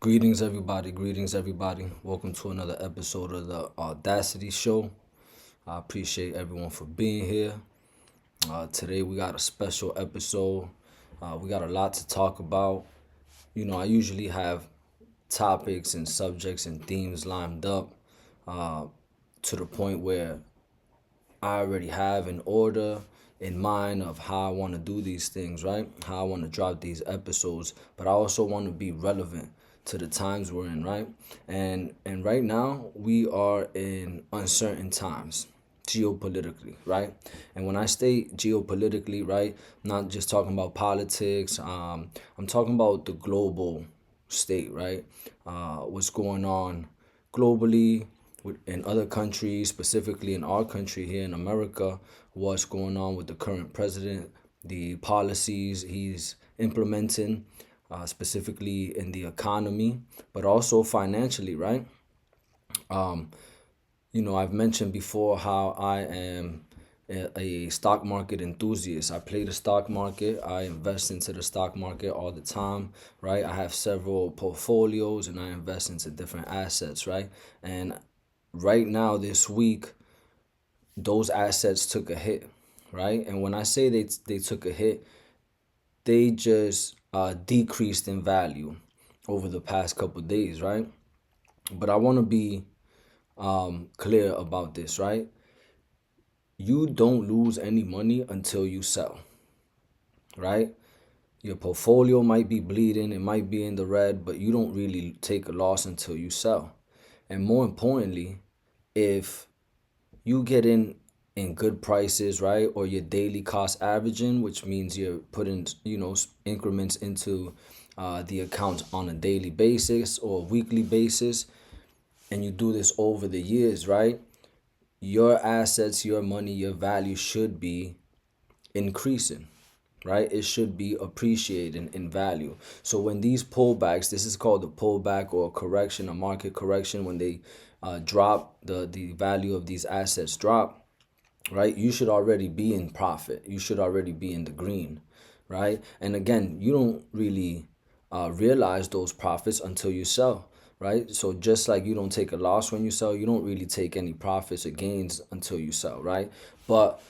Greetings, everybody. Greetings, everybody. Welcome to another episode of the Audacity Show. I appreciate everyone for being here. Today, we got a special episode. We got a lot to talk about. I usually have topics and subjects and themes lined up to the point where I already have an order in mind of how I want to do these things, right? How I want to drop these episodes, but I also want to be relevant to the times we're in, right? And right now we are in uncertain times geopolitically, right? And when I say geopolitically, right, I'm not just talking about politics. I'm talking about the global state, right? What's going on globally, in other countries, specifically in our country here in America, what's going on with the current president, the policies he's implementing, specifically in the economy, but also financially, right? I've mentioned before how I am a stock market enthusiast. I play the stock market. I invest into the stock market all the time, right? I have several portfolios and I invest into different assets, right? And right now, this week, those assets took a hit, right? And when I say they took a hit, they just decreased in value over the past couple of days, right? But I want to be clear about this, right? You don't lose any money until you sell, right? Your portfolio might be bleeding, it might be in the red, but you don't really take a loss until you sell. And more importantly, if you get in good prices, right? Or your daily cost averaging, which means you're putting, increments into the account on a daily basis or a weekly basis, and you do this over the years, right? Your assets, your money, your value should be increasing, right? It should be appreciating in value. So when these pullbacks, this is called a pullback or a correction, a market correction, when they drop, the value of these assets drop, right? You should already be in profit. You should already be in the green, right? And again, you don't really realize those profits until you sell, right? So just like you don't take a loss when you sell, you don't really take any profits or gains until you sell, right? But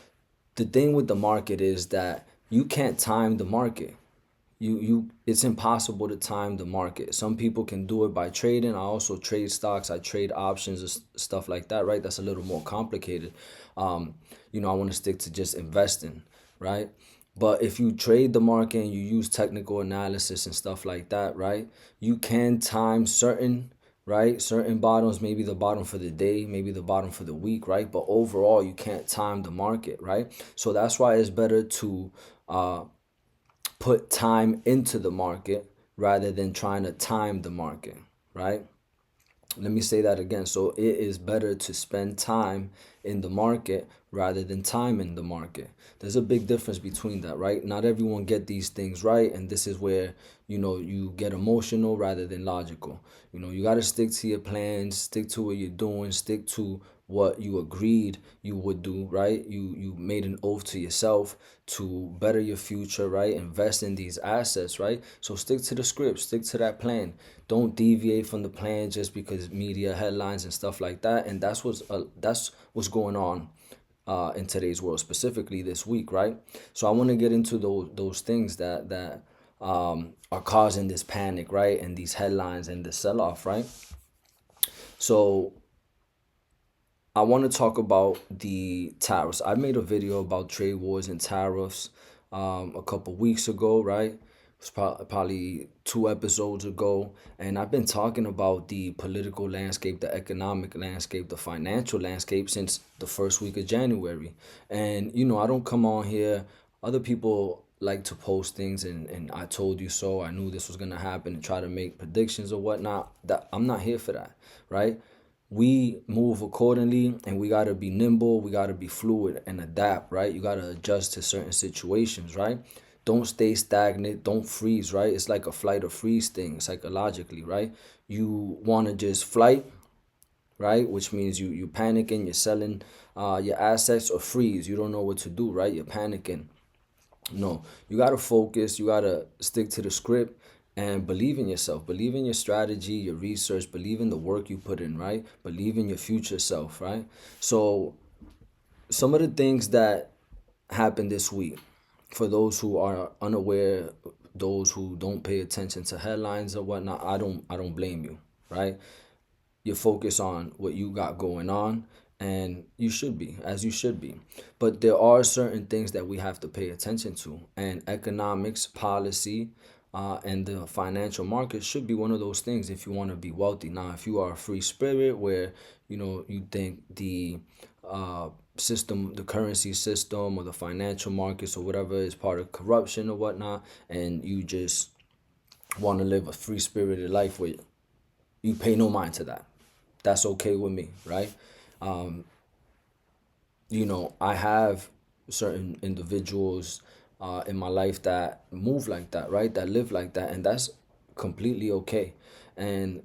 the thing with the market is that you can't time the market. It's impossible to time the market. Some people can do it by trading. I also trade stocks. I trade options and stuff like that, right? That's a little more complicated. I want to stick to just investing, right? But if you trade the market and you use technical analysis and stuff like that, right? You can time certain, right? Certain bottoms, maybe the bottom for the day, maybe the bottom for the week, right? But overall, you can't time the market, right? So that's why it's better to put time into the market rather than trying to time the market, right? Let me say that again. So it is better to spend time in the market rather than time in the market. There's a big difference between that, right? Not everyone get these things right, and this is where you get emotional rather than logical. You got to stick to your plans, stick to what you're doing, stick to what you agreed you would do, right? You made an oath to yourself to better your future, right? Invest in these assets, right? So stick to the script, stick to that plan. Don't deviate from the plan just because media headlines and stuff like that. And that's what's going on in today's world, specifically this week, right? So I want to get into those things that are causing this panic, right? And these headlines and the sell-off, right? So I want to talk about the tariffs. I made a video about trade wars and tariffs a couple weeks ago, right? It was probably 2 episodes ago. And I've been talking about the political landscape, the economic landscape, the financial landscape since the first week of January. And, I don't come on here. Other people like to post things and I told you so. I knew this was going to happen and try to make predictions or whatnot. I'm not here for that, right? We move accordingly and we got to be nimble. We got to be fluid and adapt, right? You got to adjust to certain situations, right? Don't stay stagnant. Don't freeze, right? It's like a flight or freeze thing psychologically, right? You want to just flight, right? Which means you panicking, you're selling your assets, or freeze. You don't know what to do, right? You're panicking. No, you got to focus. You got to stick to the script And believe in yourself, believe in your strategy, your research, believe in the work you put in, right? Believe in your future self, right? So some of the things that happened this week, for those who are unaware, those who don't pay attention to headlines or whatnot, I don't blame you, right? You focus on what you got going on, and you should be, as you should be. But there are certain things that we have to pay attention to, and economics, policy, and the financial market should be one of those things if you want to be wealthy. Now, if you are a free spirit where you think the system, the currency system, or the financial markets or whatever is part of corruption or whatnot, and you just want to live a free spirited life where you pay no mind to that, that's okay with me, right? I have certain individuals in my life that move like that, right? That live like that, and that's completely okay. And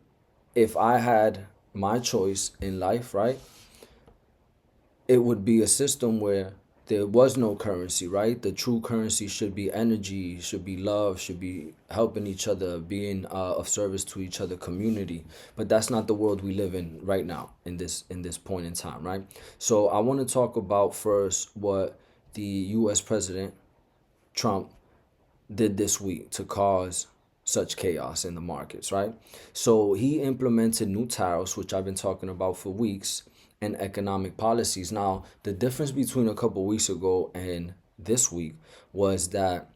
if I had my choice in life, right, it would be a system where there was no currency, right? The true currency should be energy, should be love, should be helping each other, being of service to each other, community. But that's not the world we live in right now in this point in time, right? So I want to talk about first what the U.S. President Trump did this week to cause such chaos in the markets, right? So he implemented new tariffs, which I've been talking about for weeks, and economic policies. Now, the difference between a couple weeks ago and this week was that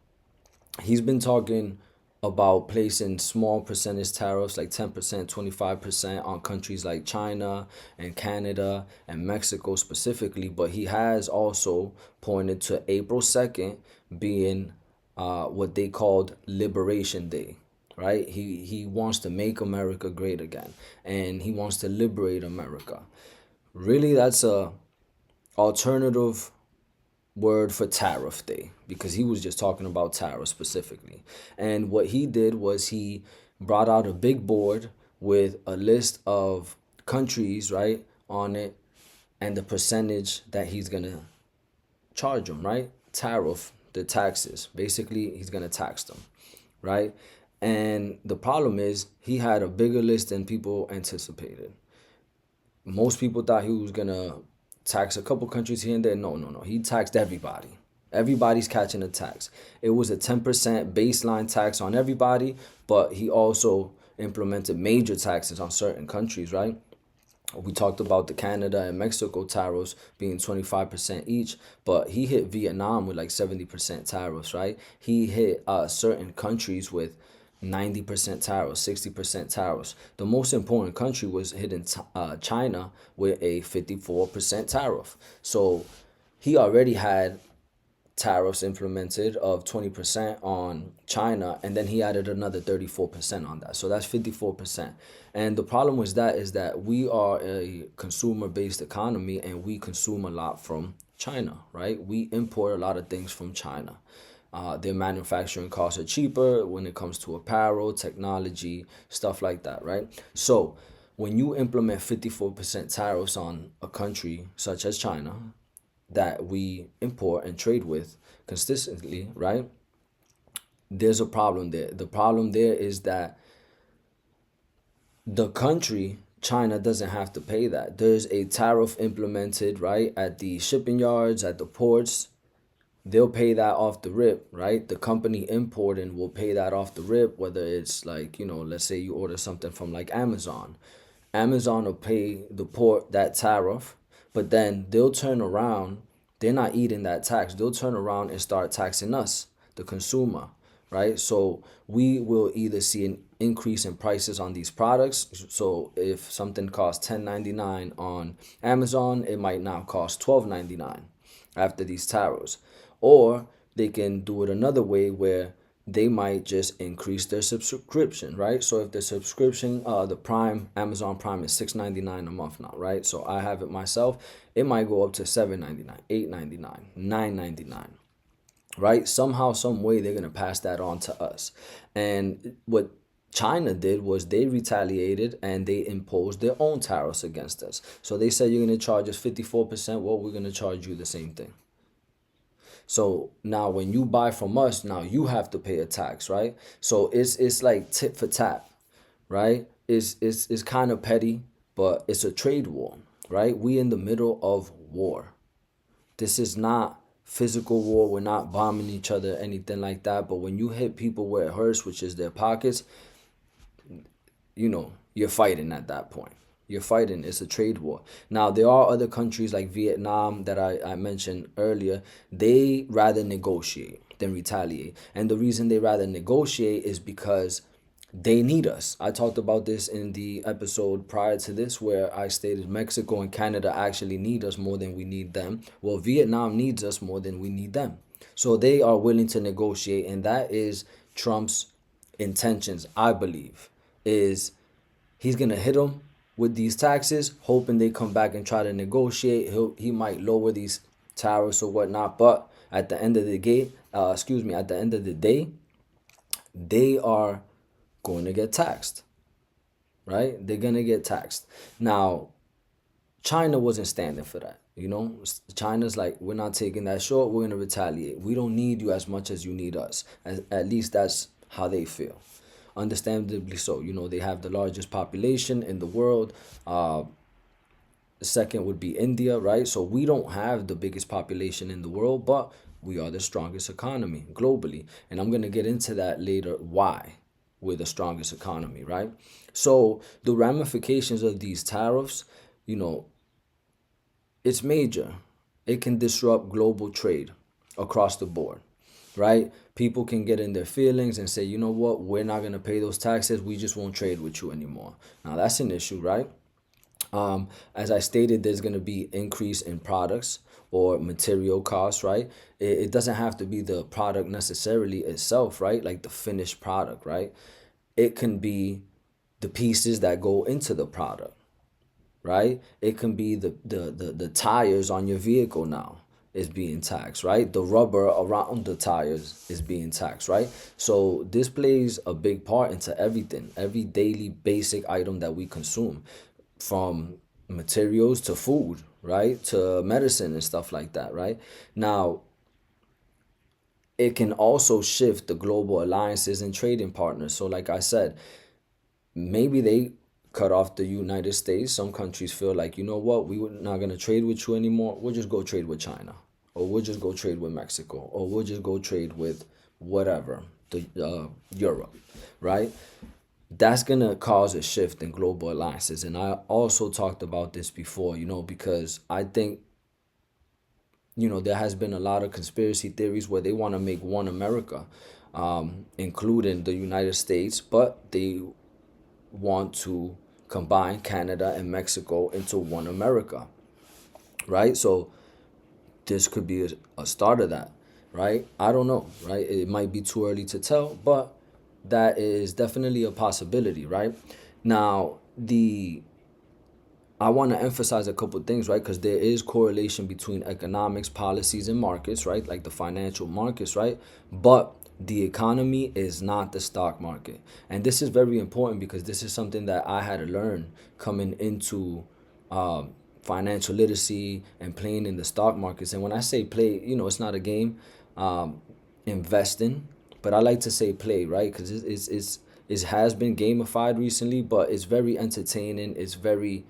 he's been talking about placing small percentage tariffs like 10%, 25% on countries like China and Canada and Mexico specifically, but he has also pointed to April 2nd being what they called Liberation Day, right? He wants to make America great again, and he wants to liberate America. Really, that's a alternative word for tariff day, because he was just talking about tariffs specifically. And what he did was he brought out a big board with a list of countries, right, on it, and the percentage that he's gonna charge them, right? Tariff, the taxes. Basically, he's gonna tax them, right? And the problem is he had a bigger list than people anticipated. Most people thought he was gonna tax a couple countries here and there. No, no, no. He taxed everybody. Everybody's catching a tax. It was a 10% baseline tax on everybody, but he also implemented major taxes on certain countries, right? We talked about the Canada and Mexico tariffs being 25% each, but he hit Vietnam with like 70% tariffs, right? He hit certain countries with 90% tariffs, 60% tariffs. The most important country was hitting China with a 54% tariff. So he already had tariffs implemented of 20% on China, and then he added another 34% on that. So that's 54%. And the problem with that is that we are a consumer-based economy, and we consume a lot from China, right? We import a lot of things from China. Their manufacturing costs are cheaper when it comes to apparel, technology, stuff like that, right? So when you implement 54% tariffs on a country such as China, that we import and trade with consistently, right? There's a problem there. The problem there is that the country, China, doesn't have to pay that. There's a tariff implemented, right, at the shipping yards, at the ports. They'll pay that off the rip, right? The company importing will pay that off the rip, whether it's like, let's say you order something from like Amazon. Amazon will pay the port that tariff, but then they'll turn around. They're not eating that tax. They'll turn around and start taxing us, the consumer, right? So we will either see an increase in prices on these products. So if something costs $10.99 on Amazon, it might now cost $12.99 after these tariffs. Or they can do it another way where they might just increase their subscription, right? So if the subscription, the Prime, Amazon Prime is $6.99 a month now, right? So I have it myself. It might go up to $7.99, $8.99, $9.99, right? Somehow, some way, they're gonna pass that on to us. And what China did was they retaliated and they imposed their own tariffs against us. So they said, you're gonna charge us 54%. Well, we're gonna charge you the same thing. So now when you buy from us, now you have to pay a tax, right? So it's like tit for tat, right? It's kind of petty, but it's a trade war, right? We in the middle of war. This is not physical war. We're not bombing each other, anything like that. But when you hit people where it hurts, which is their pockets, you're fighting at that point. You're fighting. It's a trade war. Now, there are other countries like Vietnam that I mentioned earlier. They rather negotiate than retaliate. And the reason they rather negotiate is because they need us. I talked about this in the episode prior to this where I stated Mexico and Canada actually need us more than we need them. Well, Vietnam needs us more than we need them. So they are willing to negotiate, and that is Trump's intentions, I believe, is he's gonna hit them with these taxes, hoping they come back and try to negotiate. He might lower these tariffs or whatnot, but at the end of the day, at the end of the day, they are going to get taxed, right? They're gonna get taxed. Now, China wasn't standing for that. China's like, we're not taking that short. We're gonna retaliate. We don't need you as much as you need us. At least that's how they feel. Understandably so. They have the largest population in the world. Second would be India, right? So we don't have the biggest population in the world, but we are the strongest economy globally. And I'm going to get into that later why we're the strongest economy, right? So the ramifications of these tariffs, you know, it's major. It can disrupt global trade across the board, right? People can get in their feelings and say, you know what, we're not going to pay those taxes. We just won't trade with you anymore. Now, that's an issue, right? As I stated, there's going to be increase in products or material costs, right? It doesn't have to be the product necessarily itself, right? Like the finished product, right? It can be the pieces that go into the product, right? It can be the tires on your vehicle now is being taxed, right? The rubber around the tires is being taxed, right? So this plays a big part into everything, every daily basic item that we consume, from materials to food, right? To medicine and stuff like that, right? Now, it can also shift the global alliances and trading partners. So like I said, maybe they cut off the United States. Some countries feel like, you know what, we're not going to trade with you anymore. We'll just go trade with China, or we'll just go trade with Mexico, or we'll just go trade with whatever, the Europe, right? That's going to cause a shift in global alliances. And I also talked about this before, because I think, there has been a lot of conspiracy theories where they want to make one America, including the United States, but they want to combine Canada and Mexico into one America, right? So this could be a start of that, right? I don't know, right? It might be too early to tell, but that is definitely a possibility, right? Now, I want to emphasize a couple things, right? Because there is correlation between economics, policies, and markets, right? Like the financial markets, right? But the economy is not the stock market. And this is very important because this is something that I had to learn coming into financial literacy and playing in the stock markets. And when I say play, it's not a game, investing, but I like to say play, right? Because it has been gamified recently, but it's very entertaining. It's very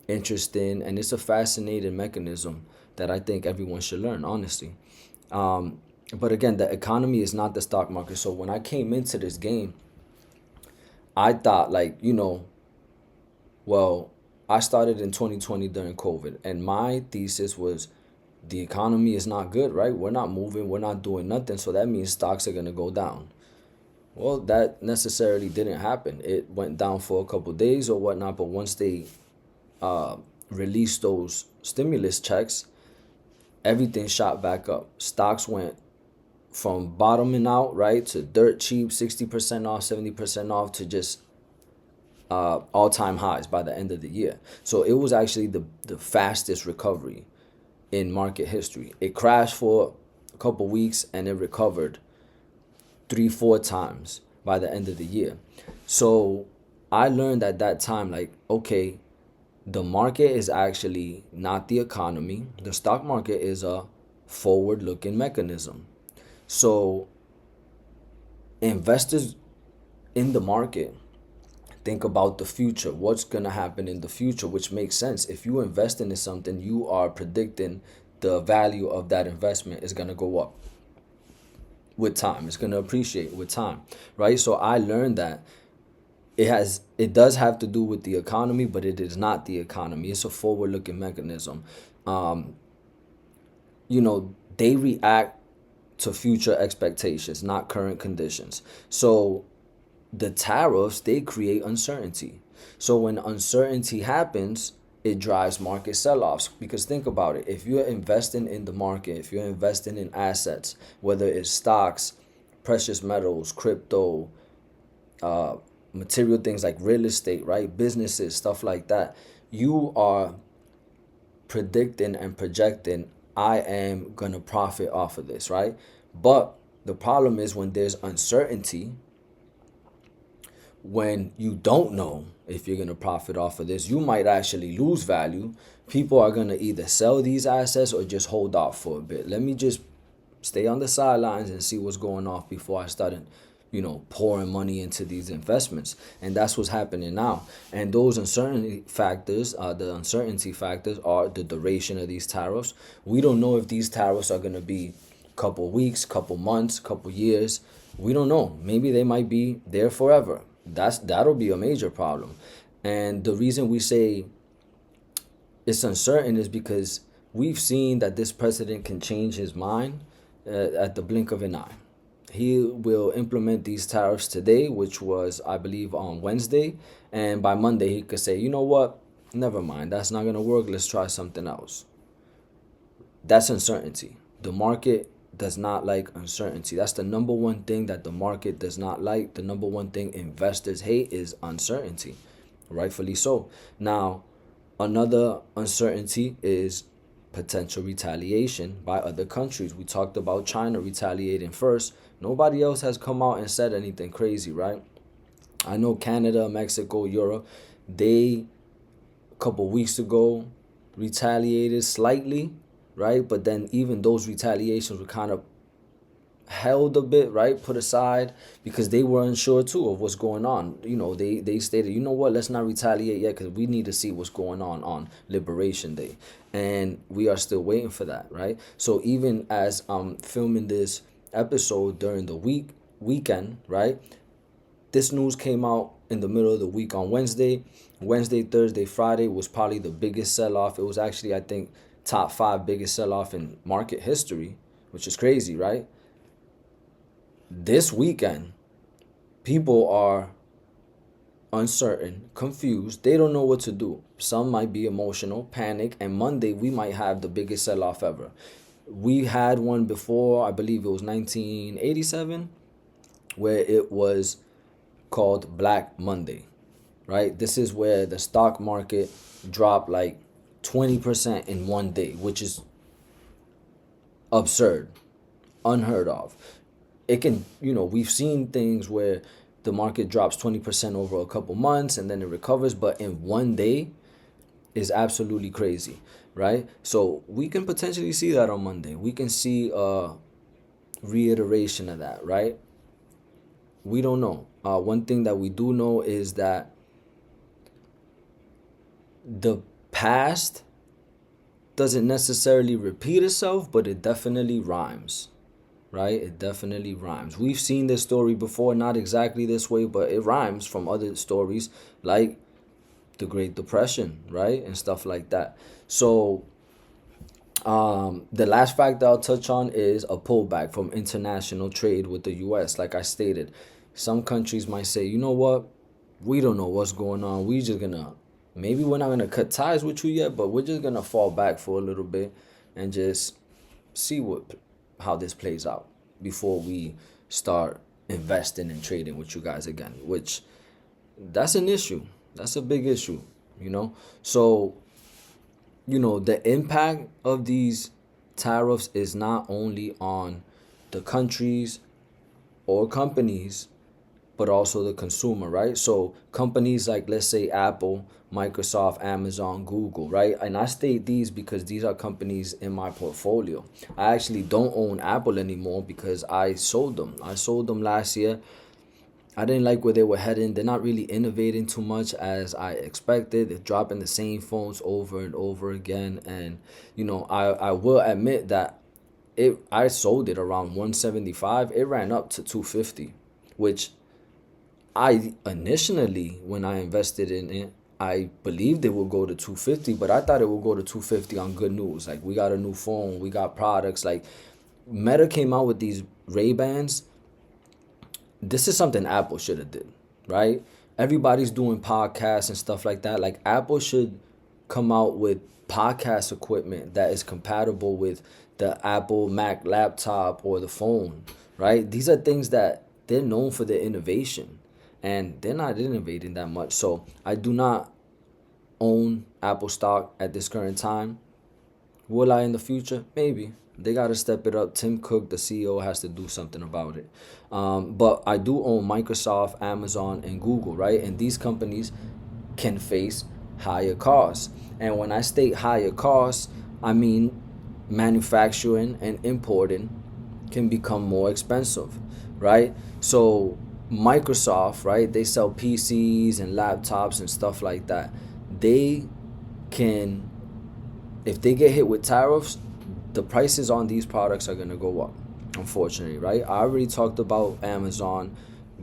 interesting, and it's a fascinating mechanism that I think everyone should learn, honestly. But again, the economy is not the stock market. So when I came into this game, I thought like, well, I started in 2020 during COVID, and my thesis was the economy is not good, right? We're not moving, we're not doing nothing, so that means stocks are going to go down. Well, that necessarily didn't happen. It went down for a couple of days or whatnot, but once they released those stimulus checks, everything shot back up. Stocks went from bottoming out, right, to dirt cheap, 60% off, 70% off, to just all-time highs by the end of the year. So it was actually the fastest recovery in market history. It crashed for a couple weeks and it recovered 3-4 times by the end of the year. So I learned at that time, like, okay, the market is actually not the economy. The stock market is a forward-looking mechanism. So investors in the market think about the future, what's going to happen in the future, which makes sense. If you invest into something, you are predicting the value of that investment is going to go up with time. It's going to appreciate with time, right? So I learned that it does have to do with the economy, but it is not the economy. It's a forward-looking mechanism. Um, they react to future expectations, not current conditions. So the tariffs, they create uncertainty. So when uncertainty happens, it drives market sell-offs. Because think about it, if you're investing in the market, if you're investing in assets, whether it's stocks, precious metals, crypto, material things like real estate, right, businesses, stuff like that, you are predicting and projecting, I am gonna profit off of this, right? But the problem is when there's uncertainty, when you don't know if you're going to profit off of this, you might actually lose value. People are going to either sell these assets or just hold off for a bit. Let me just stay on the sidelines and see what's going on before I start, pouring money into these investments. And that's what's happening now. And those uncertainty factors, the uncertainty factors are the duration of these tariffs. We don't know if these tariffs are going to be couple weeks, couple months, couple years. We don't know. Maybe they might be there forever. That'll be a major problem. And the reason we say it's uncertain is because we've seen that this president can change his mind at the blink of an eye. He will implement these tariffs today, which was, I believe, on Wednesday. And by Monday, he could say, you know what? Never mind. That's not going to work. Let's try something else. That's uncertainty. The market does not like uncertainty. That's the number one thing that the market does not like. The number one thing investors hate is uncertainty. Rightfully so. Now, another uncertainty is potential retaliation by other countries. We talked about China retaliating first. Nobody else has come out and said anything crazy, right? I know Canada, Mexico, Europe, they a couple weeks ago retaliated slightly, right? But then even those retaliations were kind of held a bit, right? Put aside because they were unsure too of what's going on. They stated, you know what, let's not retaliate yet because we need to see what's going on Liberation Day. And we are still waiting for that, right? So even as I'm filming this episode during the weekend, right? This news came out in the middle of the week on Wednesday. Wednesday, Thursday, Friday was probably the biggest sell-off. It was actually, I think, top 5 biggest sell-off in market history, which is crazy, right? This weekend, people are uncertain, confused. They don't know what to do. Some might be emotional, panic, and Monday we might have the biggest sell-off ever. We had one before, I believe it was 1987, where it was called Black Monday, right? This is where the stock market dropped like 20% in one day, which is absurd, unheard of. It can, we've seen things where the market drops 20% over a couple months and then it recovers, but in one day is absolutely crazy, right? So we can potentially see that on Monday. We can see a reiteration of that, right? We don't know. One thing that we do know is that the past doesn't necessarily repeat itself, but it definitely rhymes, right? It definitely rhymes. We've seen this story before, not exactly this way, but it rhymes from other stories like the Great Depression, right? And stuff like that. So the last fact that I'll touch on is a pullback from international trade with the US. Like I stated, some countries might say, you know what? We don't know what's going on. Maybe we're not gonna cut ties with you yet, but we're just gonna fall back for a little bit and just see how this plays out before we start investing and trading with you guys again, which that's an issue. That's a big issue, So, the impact of these tariffs is not only on the countries or companies but also the consumer, right? So companies like, let's say, Apple, Microsoft, Amazon, Google, right? And I state these because these are companies in my portfolio. I actually don't own Apple anymore because I sold them. I sold them last year. I didn't like where they were heading. They're not really innovating too much as I expected. They're dropping the same phones over and over again. And, I will admit that I sold it around 175. It ran up to 250, which I initially, when I invested in it, I believed it would go to 250, but I thought it would go to 250 on good news. Like, we got a new phone, we got products. Like, Meta came out with these Ray-Bans. This is something Apple should have did, right? Everybody's doing podcasts and stuff like that. Like, Apple should come out with podcast equipment that is compatible with the Apple Mac laptop or the phone, right? These are things that they're known for their innovation, and they're not innovating that much. So I do not own Apple stock at this current time. Will I in the future? Maybe. They got to step it up. Tim Cook, the CEO, has to do something about it. But I do own Microsoft, Amazon, and Google, right? And these companies can face higher costs. And when I state higher costs, I mean manufacturing and importing can become more expensive, right? So Microsoft, right? They sell PCs and laptops and stuff like that. They can, if they get hit with tariffs, the prices on these products are going to go up, unfortunately, right? I already talked about Amazon,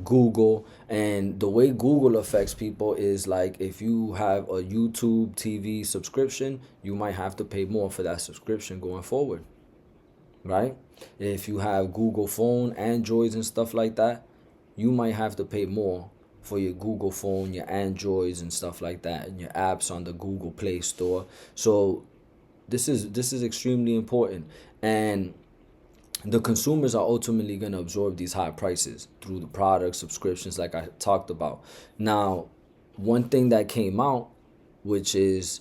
Google, and the way Google affects people is like, if you have a YouTube TV subscription, you might have to pay more for that subscription going forward, right? If you have Google phone, Androids, and stuff like that, you might have to pay more for your Google phone, your Androids, and stuff like that, and your apps on the Google Play Store. So this is extremely important, and the consumers are ultimately going to absorb these high prices through the product subscriptions, like I talked about. Now, one thing that came out, which is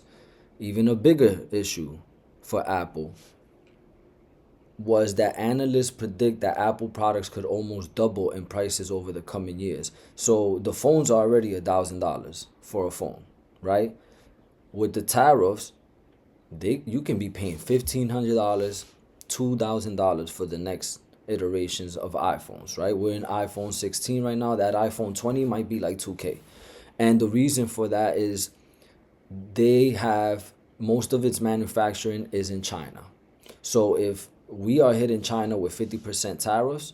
even a bigger issue for Apple, was that analysts predict that Apple products could almost double in prices over the coming years. So the phones are already $1,000 for a phone, right? With the tariffs, you can be paying $1,500, $2,000 for the next iterations of iPhones, right? We're in iPhone 16 right now. That iPhone 20 might be like 2K. And the reason for that is they have most of its manufacturing is in China. So if we are hitting China with 50% tariffs,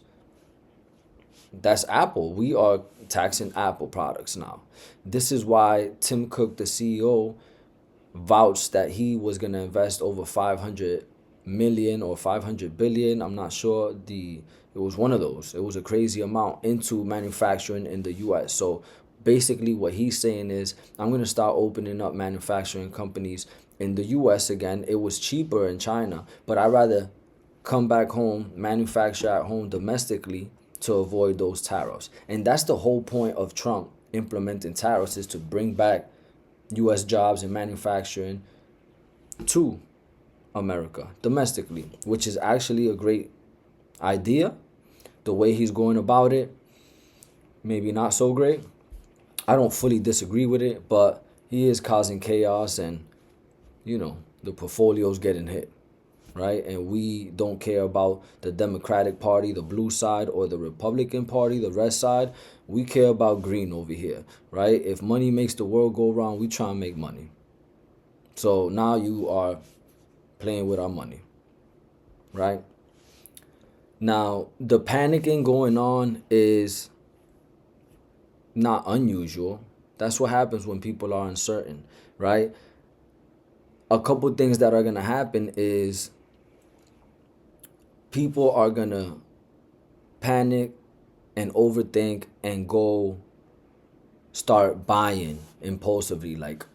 that's Apple. We are taxing Apple products now. This is why Tim Cook, the CEO, vouched that he was going to invest over 500 million or 500 billion. I'm not sure. It was one of those. It was a crazy amount into manufacturing in the US. So basically what he's saying is, I'm going to start opening up manufacturing companies in the US again. It was cheaper in China, but I'd rather come back home, manufacture at home domestically to avoid those tariffs. And that's the whole point of Trump implementing tariffs, is to bring back US jobs and manufacturing to America domestically, which is actually a great idea. The way he's going about it, maybe not so great. I don't fully disagree with it, but he is causing chaos, and the portfolio's getting hit, right? And we don't care about the Democratic Party, the blue side, or the Republican Party, the red side. We care about green over here, right? If money makes the world go round, we try and make money. So now you are playing with our money, right? Now, the panicking going on is not unusual. That's what happens when people are uncertain, right? A couple things that are going to happen is people are going to panic and overthink and go start buying impulsively. Like,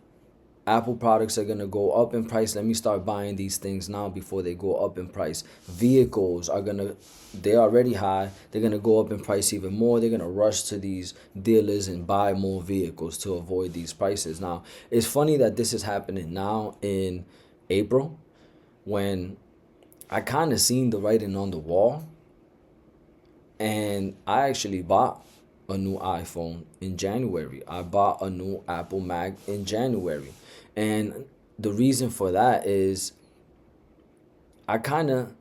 Apple products are going to go up in price. Let me start buying these things now before they go up in price. Vehicles are they're already high. They're going to go up in price even more. They're going to rush to these dealers and buy more vehicles to avoid these prices. Now, it's funny that this is happening now in April, when I kind of seen the writing on the wall, and I actually bought a new iPhone in January. I bought a new Apple Mac in January. And the reason for that is I kind of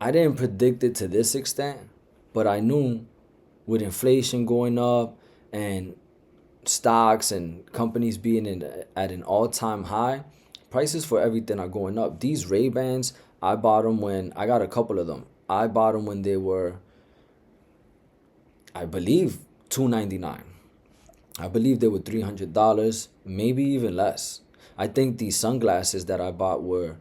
I didn't predict it to this extent, but I knew with inflation going up and stocks and companies being at an all-time high, prices for everything are going up. These Ray-Bans, I bought them when I got a couple of them. I bought them when they were, I believe, $299. I believe they were $300, maybe even less. I think these sunglasses that I bought were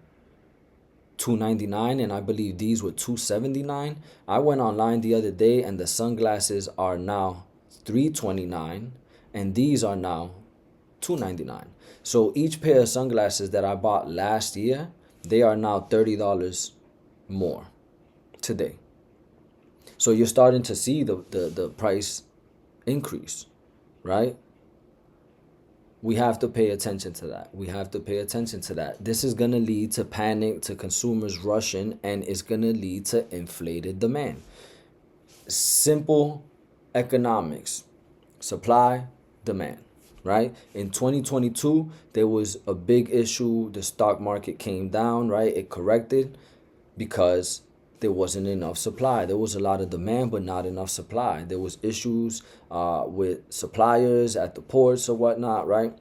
$299, and I believe these were $279. I went online the other day and the sunglasses are now $329 and these are now $299. So each pair of sunglasses that I bought last year, they are now $30 more today. So you're starting to see the price increase, right? We have to pay attention to that. We have to pay attention to that. This is going to lead to panic, to consumers rushing, and it's going to lead to inflated demand. Simple economics, supply, demand, right? In 2022, there was a big issue. The stock market came down, right? It corrected because there wasn't enough supply. There was a lot of demand, but not enough supply. There was issues with suppliers at the ports or whatnot, right?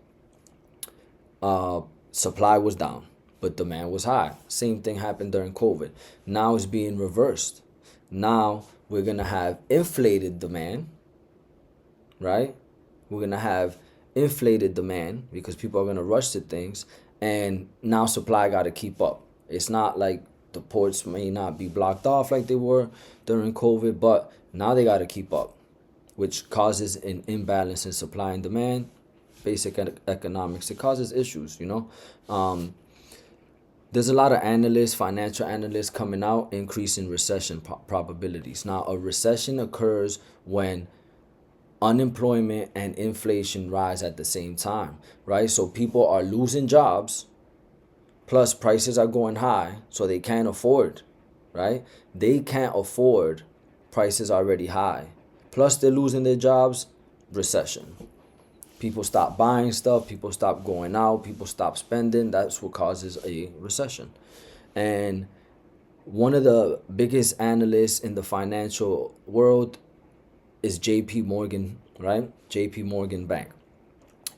Supply was down, but demand was high. Same thing happened during COVID. Now it's being reversed. Now we're going to have inflated demand, right? We're going to have inflated demand because people are going to rush to things. And now supply got to keep up. It's not like the ports may not be blocked off like they were during COVID, but now they got to keep up, which causes an imbalance in supply and demand. Basic economics, it causes issues, you know. There's a lot of analysts, financial analysts coming out, increasing recession probabilities. Now, a recession occurs when unemployment and inflation rise at the same time, right? So people are losing jobs, plus prices are going high, so they can't afford, right? They can't afford prices already high. Plus they're losing their jobs, recession. People stop buying stuff, people stop going out, people stop spending. That's what causes a recession. And one of the biggest analysts in the financial world is JP Morgan, right? JP Morgan Bank.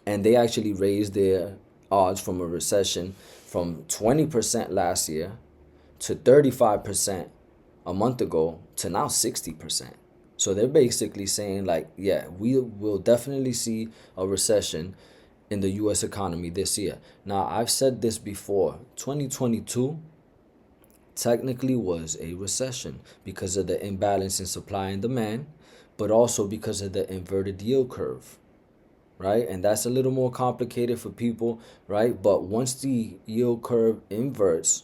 And they actually raised their odds from a recession from 20% last year to 35% a month ago to now 60%. So they're basically saying like, yeah, we will definitely see a recession in the US economy this year. Now, I've said this before, 2022 technically was a recession because of the imbalance in supply and demand, but also because of the inverted yield curve, right? And that's a little more complicated for people, right? But once the yield curve inverts,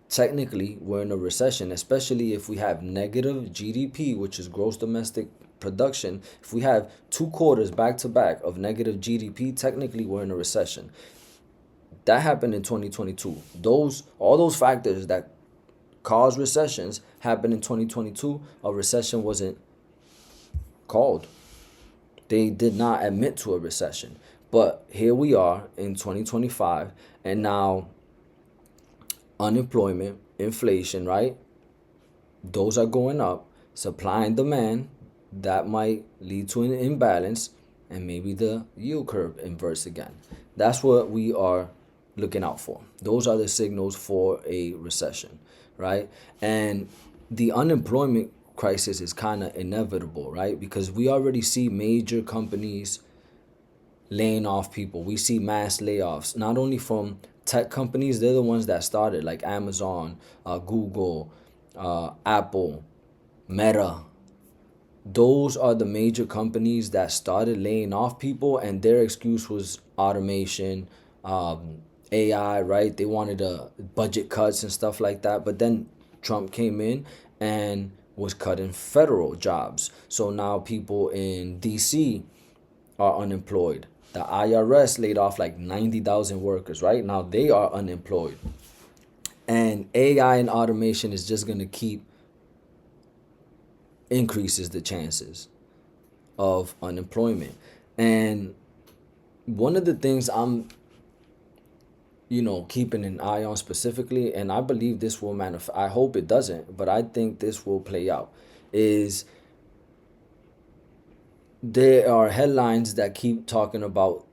technically we're in a recession, especially if we have negative GDP, which is gross domestic production. If we have 2 quarters back to back of negative GDP, technically we're in a recession. That happened in 2022. All those factors that cause recessions happened in 2022. A recession wasn't called. They did not admit to a recession. But here we are in 2025, and now unemployment, inflation, right? Those are going up. Supply and demand, that might lead to an imbalance, and maybe the yield curve inverts again. That's what we are looking out for. Those are the signals for a recession, right? And the unemployment crisis is kind of inevitable, right? Because we already see major companies laying off people. We see mass layoffs, not only from tech companies, they're the ones that started, like Amazon, Google, Apple, Meta. Those are the major companies that started laying off people, and their excuse was automation, AI, right? They wanted budget cuts and stuff like that. But then Trump came in and was cutting federal jobs. So now people in DC are unemployed. The IRS laid off like 90,000 workers, right? Now they are unemployed. And AI and automation is just going to keep increases the chances. of unemployment. And one of the things I'm, keeping an eye on specifically, and I believe this will manifest, I hope it doesn't, but I think this will play out, is there are headlines that keep talking about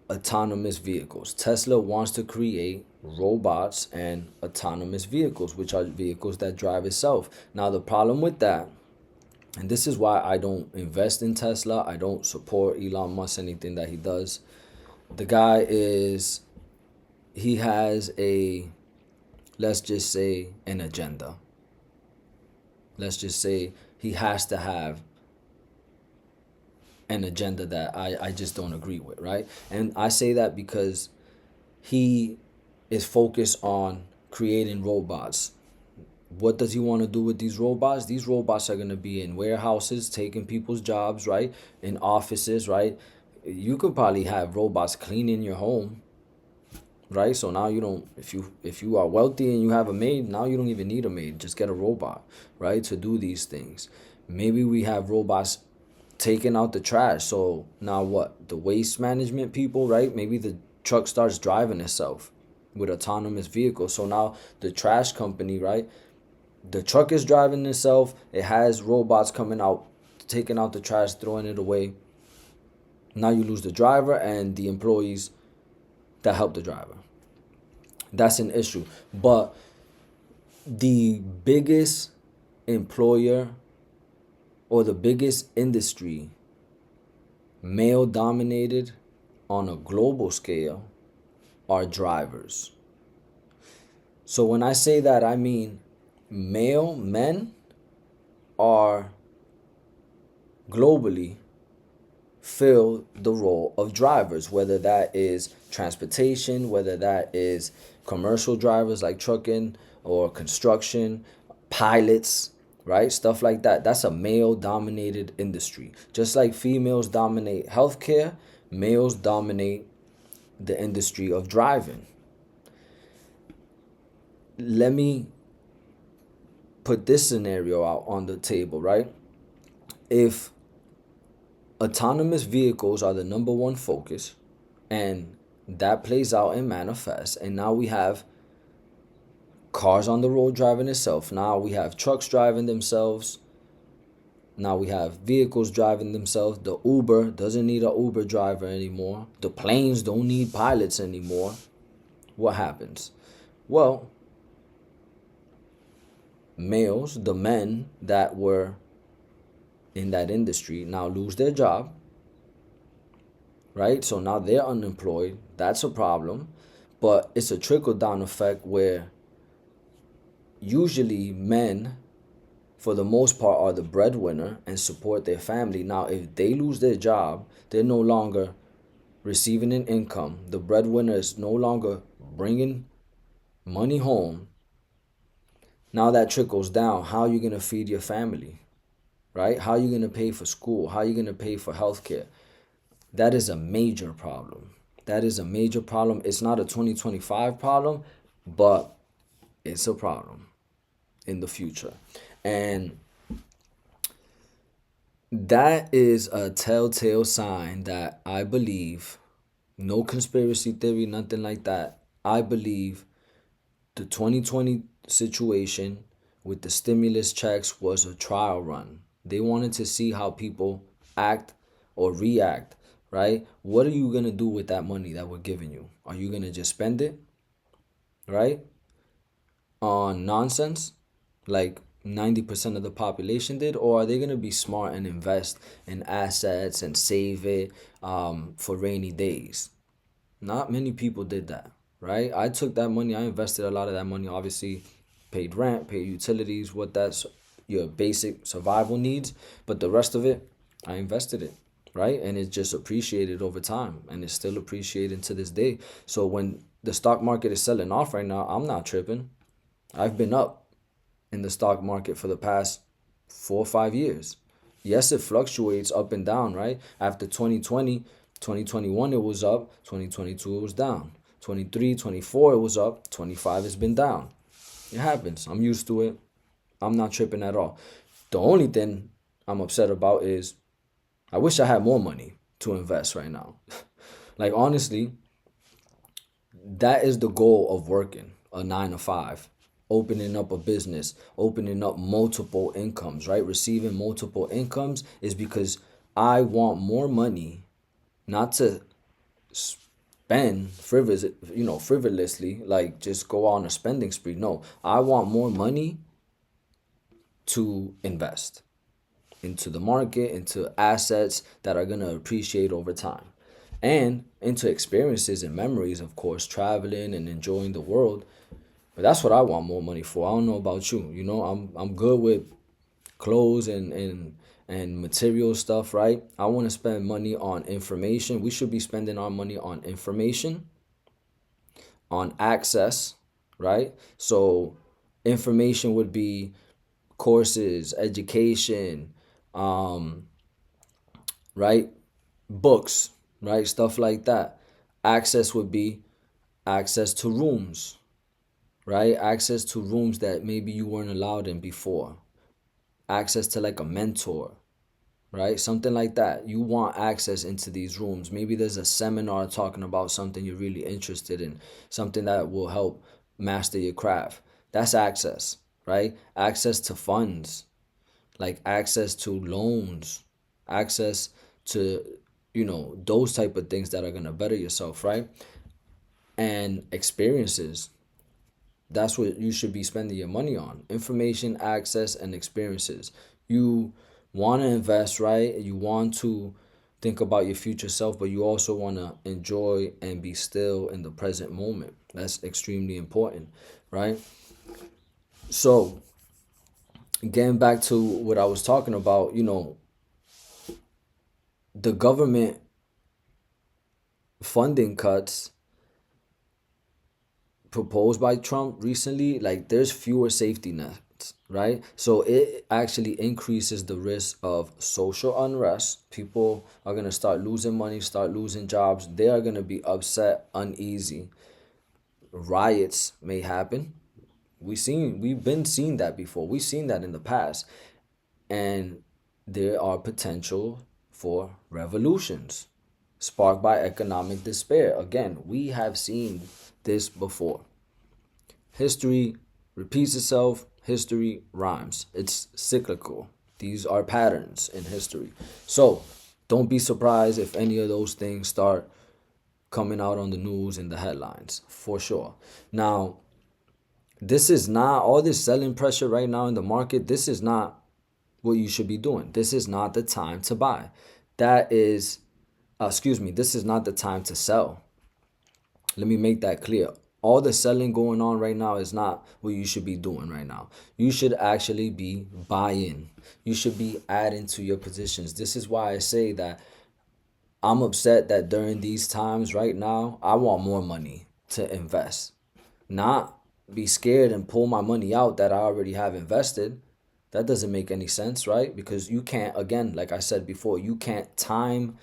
autonomous vehicles. Tesla wants to create robots and autonomous vehicles, which are vehicles that drive itself. Now, the problem with that, and this is why I don't invest in Tesla, I don't support Elon Musk, anything that he does. The guy he has let's just say, an agenda. Let's just say he has to have an agenda that I just don't agree with, right? And I say that because he is focused on creating robots. What does he want to do with these robots? These robots are going to be in warehouses, taking people's jobs, right? In offices, right? You could probably have robots cleaning your home, right? So now you don't, if you are wealthy and you have a maid, now you don't even need a maid. Just get a robot, right? To do these things. Maybe we have robots taking out the trash. So now what? The waste management people, right? Maybe the truck starts driving itself with autonomous vehicles. So now the trash company, right? The truck is driving itself. It has robots coming out, taking out the trash, throwing it away. Now you lose the driver and the employees that help the driver. That's an issue. But the biggest employer or the biggest industry, male dominated on a global scale, are drivers. So when I say that, I mean men are globally fill the role of drivers, whether that is transportation, whether that is commercial drivers like trucking or construction, pilots, right? Stuff like that. That's a male dominated industry. Just like females dominate healthcare, males dominate the industry of driving. Let me put this scenario out on the table, right? If autonomous vehicles are the number one focus, and that plays out and manifests, and now we have cars on the road driving itself, now we have trucks driving themselves, now we have vehicles driving themselves. The Uber doesn't need an Uber driver anymore. The planes don't need pilots anymore. What happens? Well, males, the men that were in that industry, now lose their job, right? So now they're unemployed. That's a problem. But it's a trickle down effect where usually men, for the most part, are the breadwinner and support their family. Now, if they lose their job, they're no longer receiving an income. The breadwinner is no longer bringing money home. Now that trickles down. How are you going to feed your family, right? How are you going to pay for school? How are you going to pay for healthcare? That is a major problem. That is a major problem. It's not a 2025 problem, but it's a problem in the future. And that is a telltale sign that I believe, no conspiracy theory, nothing like that. I believe the 2020 situation with the stimulus checks was a trial run. They wanted to see how people act or react, right? What are you going to do with that money that we're giving you? Are you going to just spend it, right? On nonsense, like 90% of the population did? Or are they going to be smart and invest in assets and save it for rainy days? Not many people did that, right? I took that money, I invested a lot of that money, obviously paid rent, paid utilities, what that's your basic survival needs, but the rest of it, I invested it, right? And it just appreciated over time, and it's still appreciating to this day. So when the stock market is selling off right now, I'm not tripping. I've been up in the stock market for the past 4 or 5 years. Yes, it fluctuates up and down, right? After 2020, 2021 it was up, 2022 it was down. 23, 24 it was up, 25 it's been down. It happens. I'm used to it. I'm not tripping at all. The only thing I'm upset about is I wish I had more money to invest right now. Like, honestly, that is the goal of working a 9 to 5, opening up a business, opening up multiple incomes, right? Receiving multiple incomes is because I want more money, not to spend frivolously, like just go on a spending spree. No, I want more money to invest into the market, into assets that are going to appreciate over time, and into experiences and memories, of course, traveling and enjoying the world. But that's what I want more money for. I don't know about you. I'm good with clothes and material stuff, right? I want to spend money on information. We should be spending our money on information, on access, right? So information would be courses, education, um, right? Books, right? Stuff like that. Access would be access to rooms, right? Access to rooms that maybe you weren't allowed in before. Access to like a mentor, right? Something like that. You want access into these rooms. Maybe there's a seminar talking about something you're really interested in, something that will help master your craft. That's access, right? Access to funds, like access to loans, access to, those type of things that are going to better yourself, right? And experiences. That's what you should be spending your money on: information, access, and experiences. You want to invest, right? You want to think about your future self, but you also want to enjoy and be still in the present moment. That's extremely important, right? So, getting back to what I was talking about, the government funding cuts proposed by Trump recently, like there's fewer safety nets, right? So it actually increases the risk of social unrest. People are going to start losing money, start losing jobs. They are going to be upset, uneasy. Riots may happen. We've been seeing that before. We've seen that in the past. And there are potential for revolutions sparked by economic despair. Again, we have seen this before. History repeats itself, history rhymes. It's cyclical. These are patterns in history. So don't be surprised if any of those things start coming out on the news and the headlines, for sure. Now, this is not all this selling pressure right now in the market. This is not what you should be doing. This is not the time to buy. This is not the time to sell. Let me make that clear. All the selling going on right now is not what you should be doing right now. You should actually be buying. You should be adding to your positions. This is why I say that I'm upset that during these times right now, I want more money to invest. Not be scared and pull my money out that I already have invested. That doesn't make any sense, right? Because you can't, again, like I said before, you can't time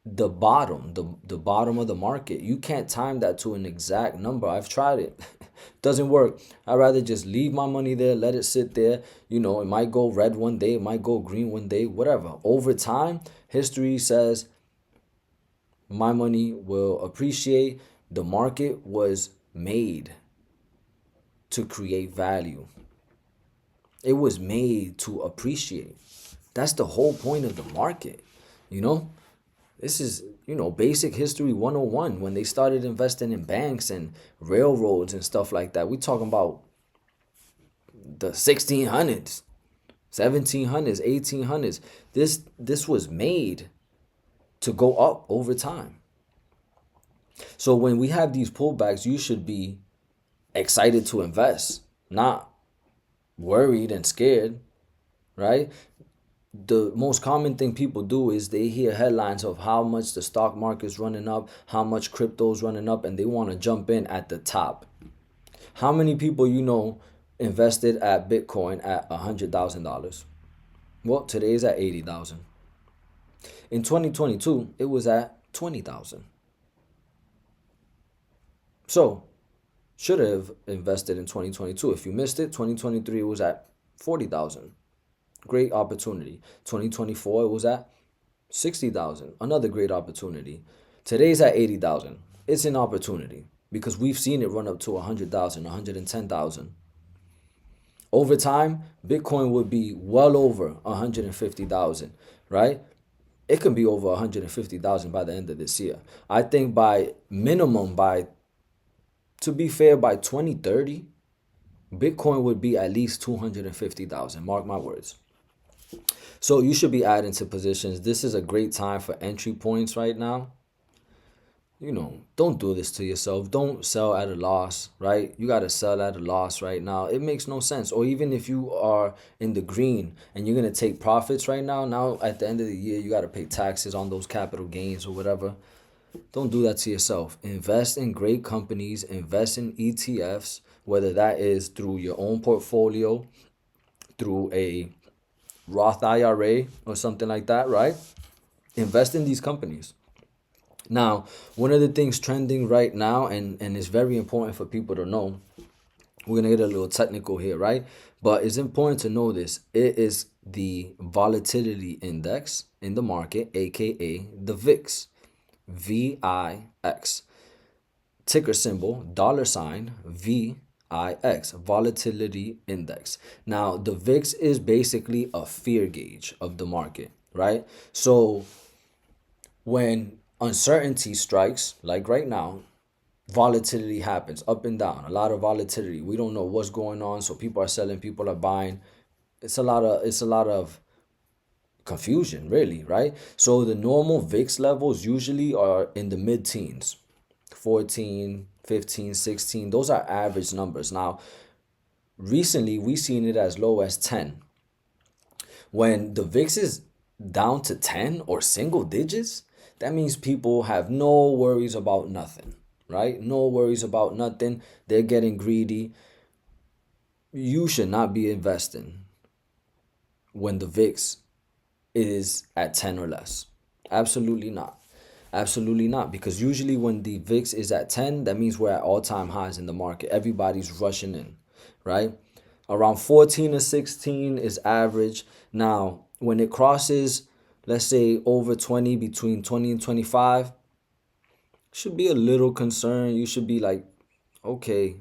the bottom of the market. You can't time that to an exact number. I've tried it. Doesn't work. I'd rather just leave my money there, let it sit there. It might go red one day, it might go green one day, whatever. Over time, history says my money will appreciate. The market was made to create value. It was made to appreciate. That's the whole point of the market, you know? This is, basic history 101 when they started investing in banks and railroads and stuff like that. We're talking about the 1600s, 1700s, 1800s. This was made to go up over time. So when we have these pullbacks, you should be excited to invest, not worried and scared, right? The most common thing people do is they hear headlines of how much the stock market's running up, how much crypto's running up, and they want to jump in at the top. How many people invested at Bitcoin at $100,000? Well, today's at 80,000. In 2022, it was at 20,000. So, should have invested in 2022. If you missed it, 2023 was at 40,000. Great opportunity. 2024 it was at 60,000, another great opportunity. Today's at 80,000. It's an opportunity because we've seen it run up to 100,000, 110,000. Over time, Bitcoin would be well over 150,000, right? It can be over 150,000 by the end of this year. I think by minimum, to be fair, by 2030, Bitcoin would be at least 250,000. Mark my words. So you should be adding to positions. This is a great time for entry points right now. Don't do this to yourself. Don't sell at a loss, right? You got to sell at a loss right now. It makes no sense. Or even if you are in the green and you're going to take profits right now at the end of the year, you got to pay taxes on those capital gains or whatever. Don't do that to yourself. Invest in great companies, invest in ETFs, whether that is through your own portfolio, through a Roth IRA or something like that, right? Invest in these companies. Now, one of the things trending right now, and it's very important for people to know, we're going to get a little technical here, right? But it's important to know this. It is the volatility index in the market, aka the VIX, VIX. Ticker symbol, $VIX, volatility index. Now, the VIX is basically a fear gauge of the market, right? So when uncertainty strikes, like right now, volatility happens up and down, a lot of volatility. We don't know what's going on, so people are selling, people are buying. It's a lot of confusion, really, right? So the normal VIX levels usually are in the mid-teens, 14, 15, 16. Those are average numbers. Now, recently we've seen it as low as 10. When the VIX is down to 10 or single digits, that means people have no worries about nothing, right? No worries about nothing. They're getting greedy. You should not be investing when the VIX is at 10 or less. Absolutely not. Absolutely not. Because usually when the VIX is at 10, that means we're at all-time highs in the market. Everybody's rushing in, right? Around 14 or 16 is average. Now, when it crosses, let's say over 20, between 20 and 25, should be a little concerned. You should be like, okay,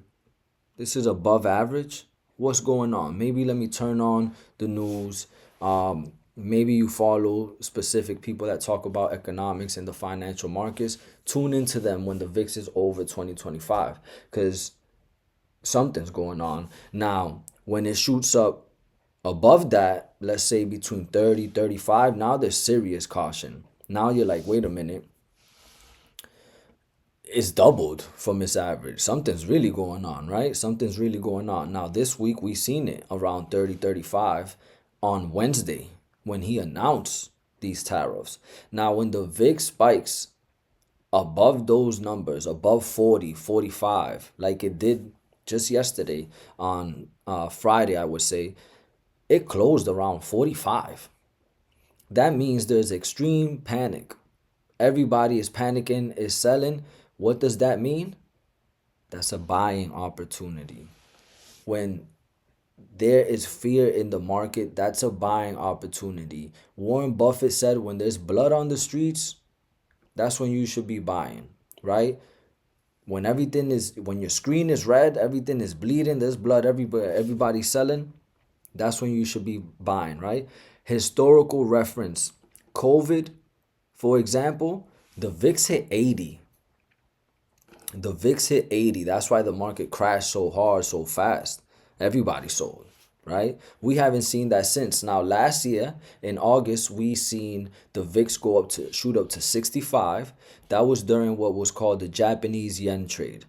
this is above average. What's going on? Maybe let me turn on the news. Maybe you follow specific people that talk about economics and the financial markets. Tune into them when the VIX is over 2025 because something's going on. Now, when it shoots up above that, let's say between 30, 35, now there's serious caution. Now you're like, wait a minute. It's doubled from its average. Something's really going on, right? Something's really going on. Now, this week we seen it around 30, 35 on Wednesday when he announced these tariffs. Now, when the VIX spikes above those numbers, above 40, 45, like it did just yesterday on Friday, I would say, it closed around 45. That means there's extreme panic. Everybody is panicking, is selling. What does that mean? That's a buying opportunity. When there is fear in the market, that's a buying opportunity. Warren Buffett said when there's blood on the streets, that's when you should be buying, right? When your screen is red, everything is bleeding, there's blood everywhere, everybody's selling, that's when you should be buying, right? Historical reference. COVID, for example, the VIX hit 80. The VIX hit 80. That's why the market crashed so hard, so fast. Everybody sold, right? We haven't seen that since. Now, last year in August, we seen the VIX shoot up to 65. That was during what was called the Japanese yen trade.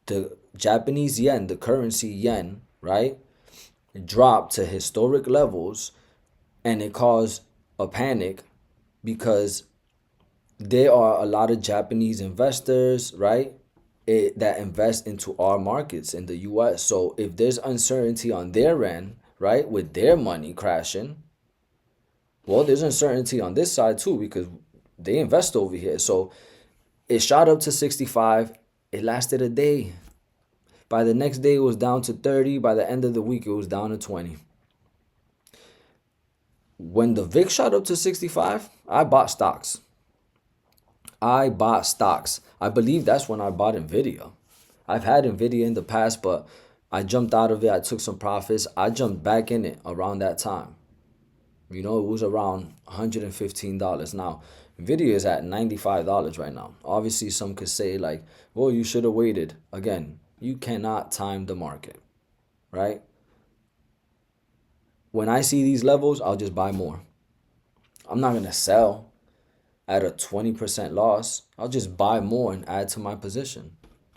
The Japanese yen, the currency yen, right, dropped to historic levels, and it caused a panic because there are a lot of Japanese investors, right, that invest into our markets in the US. So if there's uncertainty on their end, right, with their money crashing, well, there's uncertainty on this side too because they invest over here. So it shot up to 65. It lasted a day. By the next day, it was down to 30. By the end of the week, it was down to 20. When the VIX shot up to 65, I bought stocks. I bought stocks. I believe that's when I bought Nvidia. I've had Nvidia in the past, but I jumped out of it. I took some profits. I jumped back in it around that time. You know, it was around $115. Now, Nvidia is at $95 right now. Obviously, some could say like, well, you should have waited. Again, you cannot time the market, right? When I see these levels, I'll just buy more. I'm not going to sell at a 20% loss. I'll just buy more and add to my position,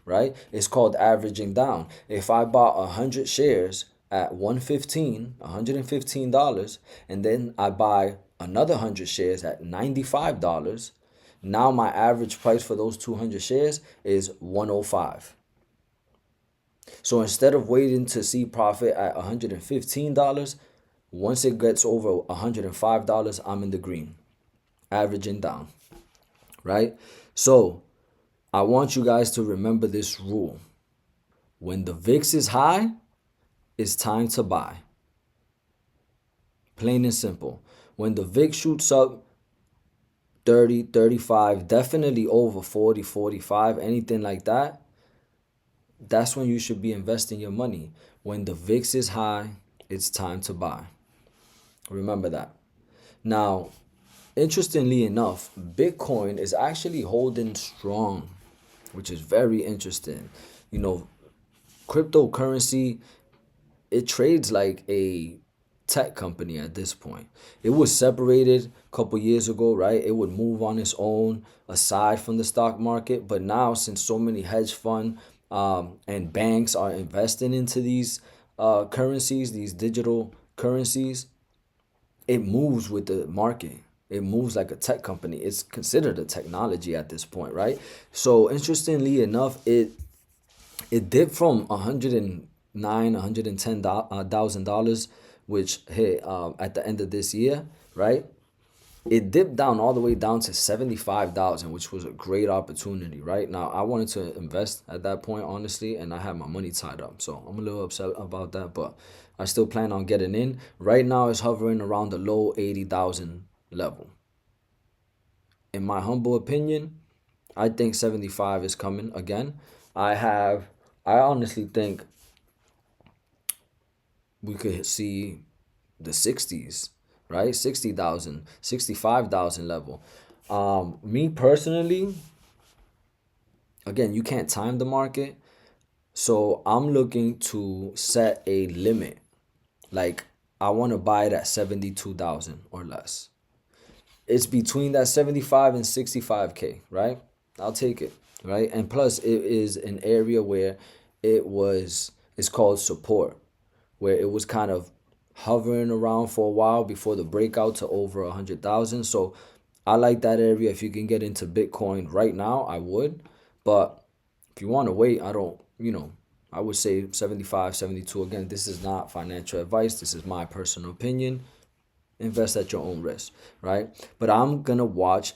right? It's called averaging down. If I bought 100 shares at $115, and then I buy another 100 shares at $95, now my average price for those 200 shares is 105. So instead of waiting to see profit at $115, once it gets over $105, I'm in the green, averaging down, right? So I want you guys to remember this rule. When the VIX is high, it's time to buy. Plain and simple. When the VIX shoots up 30, 35, definitely over 40, 45, anything like that, that's when you should be investing your money. When the VIX is high, it's time to buy. Remember that. Now, interestingly enough, Bitcoin is actually holding strong, which is very interesting. You know, cryptocurrency, it trades like a tech company at this point. It was separated a couple years ago, right? It would move on its own aside from the stock market. But now, since so many hedge fund and banks are investing into these currencies, these digital currencies, it moves with the market. It moves like a tech company. It's considered a technology at this point, right? So interestingly enough, it dipped from 109, $110,000, which hit at the end of this year, right? It dipped down all the way down to 75,000, which was a great opportunity, right? Now, I wanted to invest at that point, honestly, and I had my money tied up. So I'm a little upset about that, but I still plan on getting in. Right now, it's hovering around the low 80,000 level. In my humble opinion, I think 75 is coming again. I honestly think we could see the 60s, right? 60,000, 65,000 level. Me personally, again, you can't time the market. So I'm looking to set a limit. Like, I want to buy it at 72,000 or less. It's between that 75 and 65K, right? I'll take it, right? And plus, it is an area where it's called support, where it was kind of hovering around for a while before the breakout to over 100,000. So I like that area. If you can get into Bitcoin right now, I would. But if you want to wait, I don't, I would say 75, 72. Again, this is not financial advice. This is my personal opinion. Invest at your own risk, right? But I'm going to watch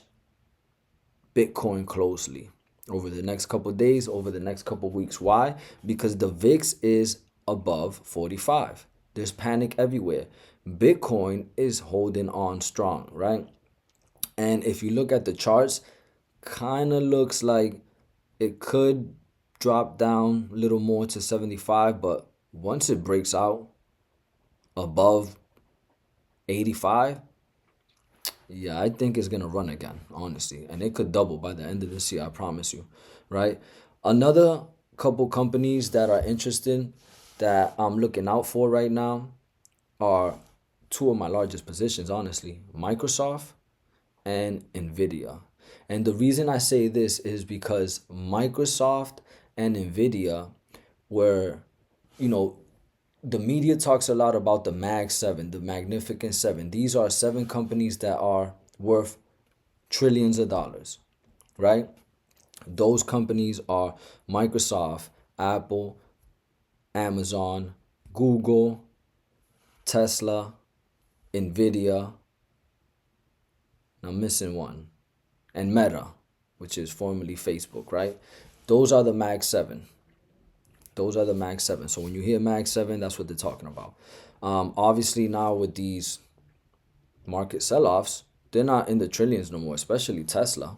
Bitcoin closely over the next couple of days, over the next couple of weeks. Why? Because the VIX is above 45. There's panic everywhere. Bitcoin is holding on strong, right? And if you look at the charts, kind of looks like it could drop down a little more to 75, but once it breaks out above 85, yeah, I think it's gonna run again, honestly. And it could double by the end of this year, I promise you. Right? Another couple companies that are interesting that I'm looking out for right now are two of my largest positions, honestly. Microsoft and Nvidia. And the reason I say this is because Microsoft and Nvidia were, you know, the media talks a lot about the Mag 7, the Magnificent Seven. These are seven companies that are worth trillions of dollars, right? Those companies are Microsoft, Apple, Amazon, Google, Tesla, Nvidia. I'm missing one. And Meta, which is formerly Facebook, right? Those are the Mag 7. Those are the Mag 7. So when you hear Mag 7, that's what they're talking about. Obviously now with these market sell-offs, they're not in the trillions no more, especially Tesla.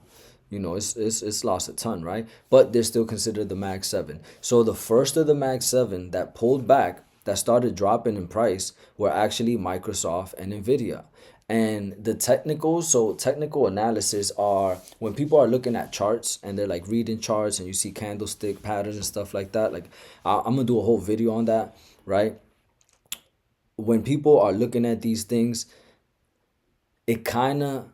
It's lost a ton, right? But they're still considered the Mag 7. So the first of the Mag 7 that pulled back, that started dropping in price, were actually Microsoft and Nvidia. And the technical analysis are when people are looking at charts and they're like reading charts and you see candlestick patterns and stuff like that. Like I'm gonna do a whole video on that, right? When people are looking at these things, it kind of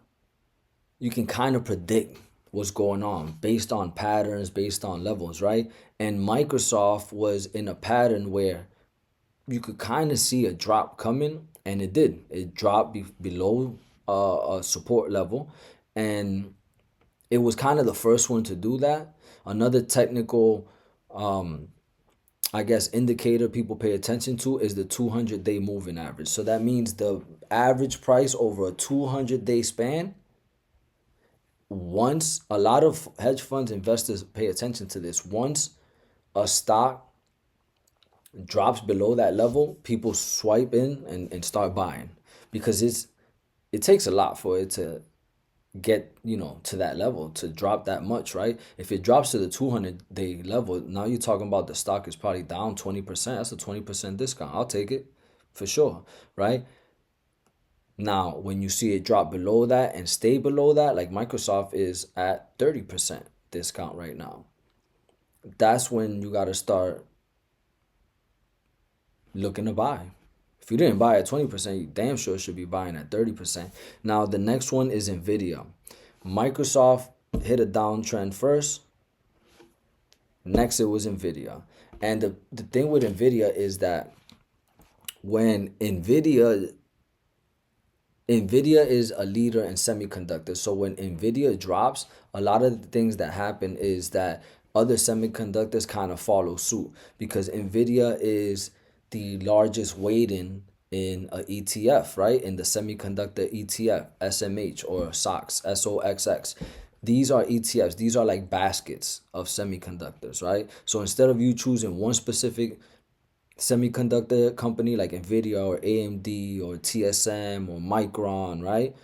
you can kind of predict what's going on based on patterns, based on levels, right? And Microsoft was in a pattern where you could kind of see a drop coming, and it did. It dropped below a support level, and it was kind of the first one to do that. Another technical, I guess, indicator people pay attention to is the 200-day moving average. So that means the average price over a 200-day span. Once a lot of hedge funds investors pay attention to this, once a stock drops below that level, people swipe in and start buying, because it takes a lot for it to get to that level, to drop that much, right? If it drops to the 200-day level, now you're talking about the stock is probably down 20%. That's a 20% discount. I'll take it for sure, right? Now, when you see it drop below that and stay below that, like Microsoft is at 30% discount right now, that's when you got to start looking to buy. If you didn't buy at 20%, you damn sure should be buying at 30%. Now, the next one is Nvidia. Microsoft hit a downtrend first. Next, it was Nvidia. And the thing with Nvidia is that when Nvidia is a leader in semiconductors. So when Nvidia drops, a lot of the things that happen is that other semiconductors kind of follow suit, because Nvidia is the largest weighting in a ETF, right? In the semiconductor ETF, SMH or SOX, SOXX. These are ETFs. These are like baskets of semiconductors, right? So instead of you choosing one specific semiconductor company like Nvidia or AMD or TSM or Micron, right?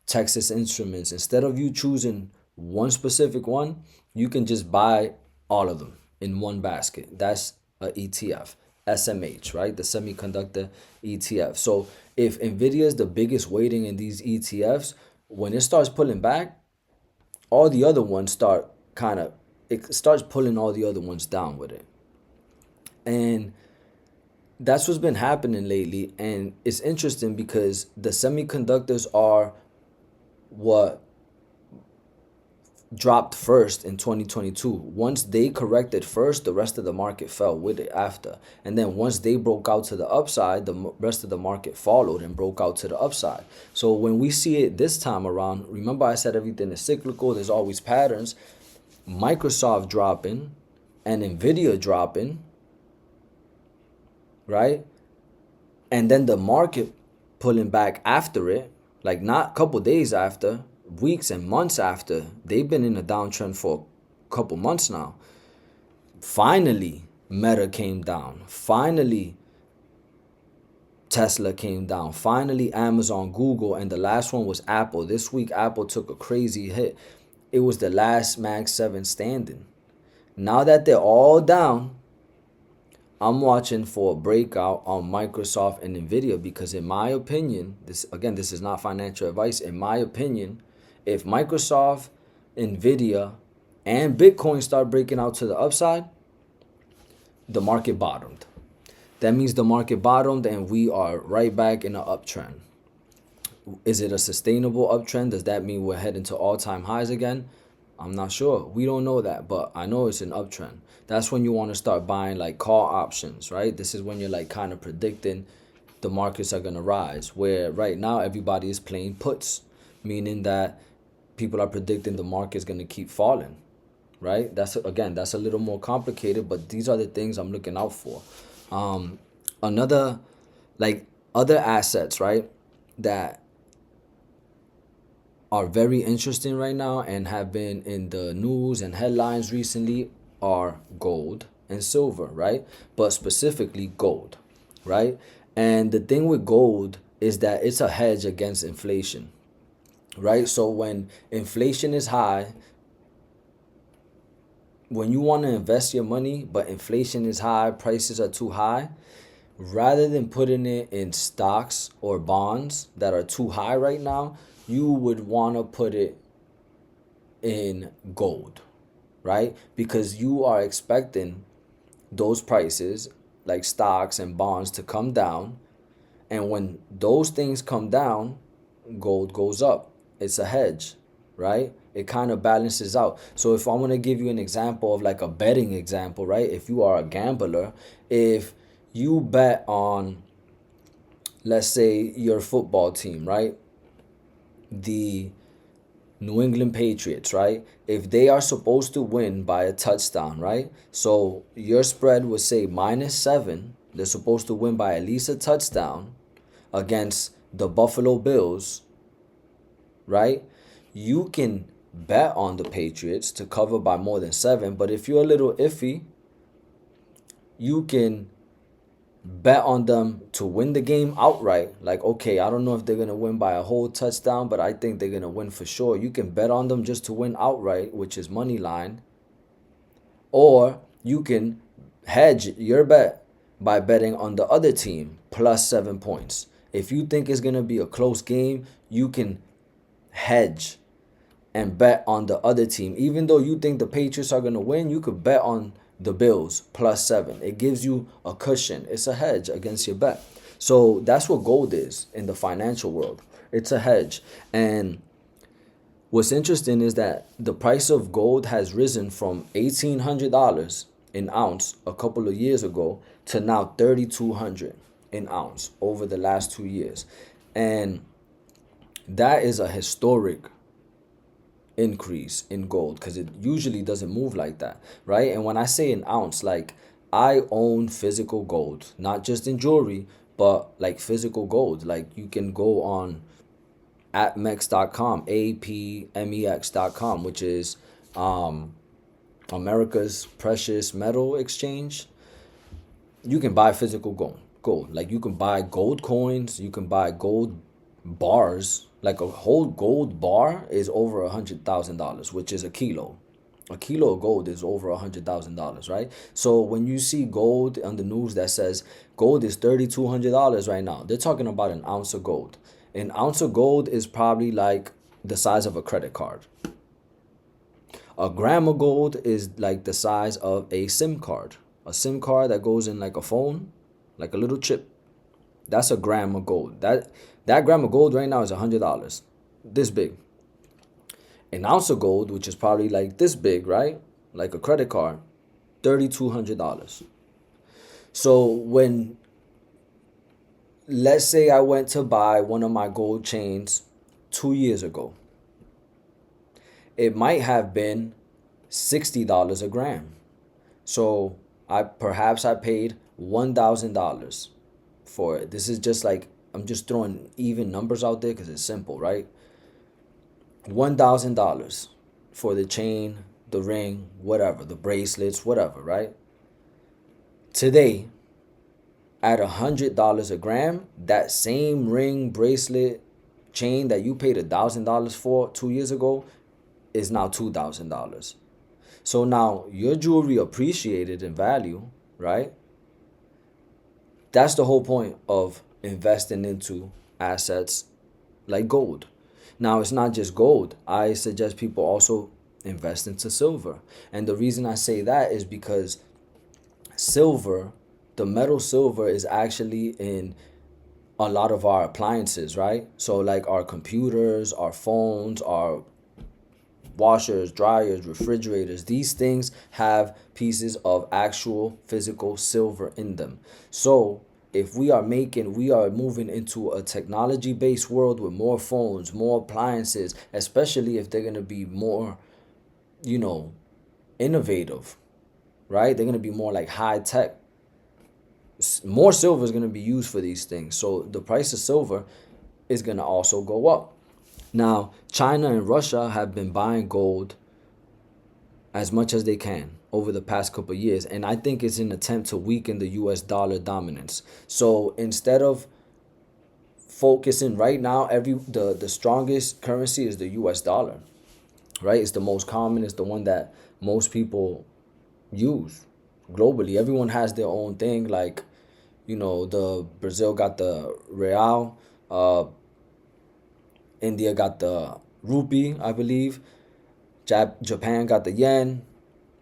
Texas Instruments. Instead of you choosing one specific one, you can just buy all of them in one basket. That's a ETF, SMH, right? The semiconductor ETF. So if Nvidia is the biggest weighting in these ETFs, when it starts pulling back, all the other ones it starts pulling all the other ones down with it. And that's what's been happening lately. And it's interesting because the semiconductors are what dropped first in 2022. Once they corrected first, the rest of the market fell with it after. And then once they broke out to the upside, the rest of the market followed and broke out to the upside. So when we see it this time around, remember I said everything is cyclical, there's always patterns. Microsoft dropping and Nvidia dropping, right? And then the market pulling back after it, like not a couple days after, weeks and months after. They've been in a downtrend for a couple months now. Finally, Meta came down. Finally, Tesla came down. Finally, Amazon, Google, and the last one was Apple. This week, Apple took a crazy hit. It was the last Mag 7 standing. Now that they're all down, I'm watching for a breakout on Microsoft and Nvidia, because in my opinion, this is not financial advice. In my opinion, if Microsoft, Nvidia, and Bitcoin start breaking out to the upside, the market bottomed. That means the market bottomed and we are right back in an uptrend. Is it a sustainable uptrend? Does that mean we're heading to all-time highs again? I'm not sure. We don't know that, but I know it's an uptrend. That's when you want to start buying like call options, right? This is when you're like kind of predicting the markets are going to rise, where right now everybody is playing puts, meaning that people are predicting the market is going to keep falling, right? That's a little more complicated, but these are the things I'm looking out for. Another, like other assets, right, that are very interesting right now and have been in the news and headlines recently are gold and silver, right? But specifically gold, right? And the thing with gold is that it's a hedge against inflation, right? So when inflation is high, when you want to invest your money, but inflation is high, prices are too high, rather than putting it in stocks or bonds that are too high right now, you would want to put it in gold, right? Because you are expecting those prices, like stocks and bonds, to come down. And when those things come down, gold goes up. It's a hedge, right? It kind of balances out. So if I want to give you an example of like a betting example, right? If you are a gambler, if you bet on, let's say, your football team, right? The New England Patriots, right? If they are supposed to win by a touchdown, right? So your spread would say -7. They're supposed to win by at least a touchdown against the Buffalo Bills, right? You can bet on the Patriots to cover by more than 7, but if you're a little iffy, you can bet on them to win the game outright. Like, okay, I don't know if they're going to win by a whole touchdown, but I think they're going to win for sure. You can bet on them just to win outright, which is money line. Or you can hedge your bet by betting on the other team plus 7 points. If you think it's going to be a close game, you can hedge and bet on the other team. Even though you think the Patriots are going to win, you could bet on the Bills plus 7. It gives you a cushion. It's a hedge against your bet. So that's what gold is in the financial world. It's a hedge. And what's interesting is that the price of gold has risen from $1,800 an ounce a couple of years ago to now $3,200 an ounce over the last 2 years. And that is a historic increase in gold because it usually doesn't move like that, right? And when I say an ounce, like, I own physical gold, not just in jewelry, but like physical gold. Like, you can go on atmex.com, apmex.com, which is America's precious metal exchange. You can buy physical gold. Like, you can buy gold coins, you can buy gold bars. Like, a whole gold bar is over $100,000, which is a kilo. A kilo of gold is over $100,000, right? So when you see gold on the news that says gold is $3,200 right now, they're talking about an ounce of gold. An ounce of gold is probably like the size of a credit card. A gram of gold is like the size of a SIM card. A SIM card that goes in like a phone, like a little chip. That's a gram of gold. That gram of gold right now is $100, this big. An ounce of gold, which is probably like this big, right? Like a credit card, $3,200. So when, let's say I went to buy one of my gold chains 2 years ago, it might have been $60 a gram. So I paid $1,000 for it. This is just like, I'm just throwing even numbers out there because it's simple, right? $1,000 for the chain, the ring, whatever, the bracelets, whatever, right? Today, at $100 a gram, that same ring, bracelet, chain that you paid $1,000 for 2 years ago is now $2,000. So now your jewelry appreciated in value, right? That's the whole point of investing into assets like gold. Now, it's not just gold. I suggest people also invest into silver. And the reason I say that is because silver, the metal silver, is actually in a lot of our appliances, right? So like our computers, our phones, our washers, dryers, refrigerators, these things have pieces of actual physical silver in them. So if we are moving into a technology-based world with more phones, more appliances, especially if they're going to be more, innovative, right? They're going to be more like high tech. More silver is going to be used for these things. So the price of silver is going to also go up. Now, China and Russia have been buying gold as much as they can over the past couple of years. And I think it's an attempt to weaken the US dollar dominance. So instead of focusing right now. The strongest currency is the U.S. dollar, right? It's the most common. It's the one that most people use globally. Everyone has their own thing. Like, the Brazil got the real, India got the rupee, I believe. Japan got the yen,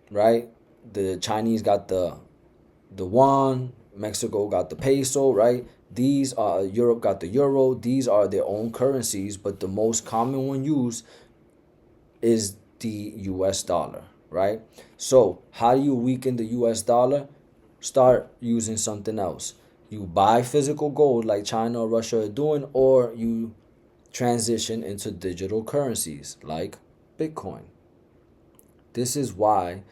right? The Chinese got the yuan. Mexico got the peso, right? These are Europe got the euro. These are their own currencies, but the most common one used is the US dollar, right? So, how do you weaken the US dollar? Start using something else. You buy physical gold like China or Russia are doing, or you transition into digital currencies like Bitcoin. This is why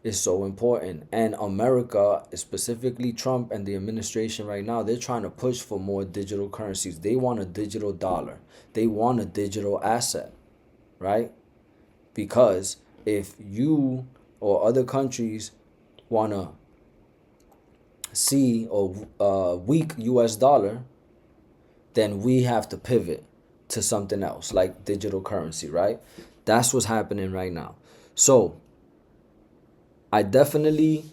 it's so important. And America, specifically Trump and the administration right now, they're trying to push for more digital currencies. They want a digital dollar, they want a digital asset, right? Because if you or other countries want to see a weak US dollar, then we have to pivot to something else like digital currency, right? That's what's happening right now. So I definitely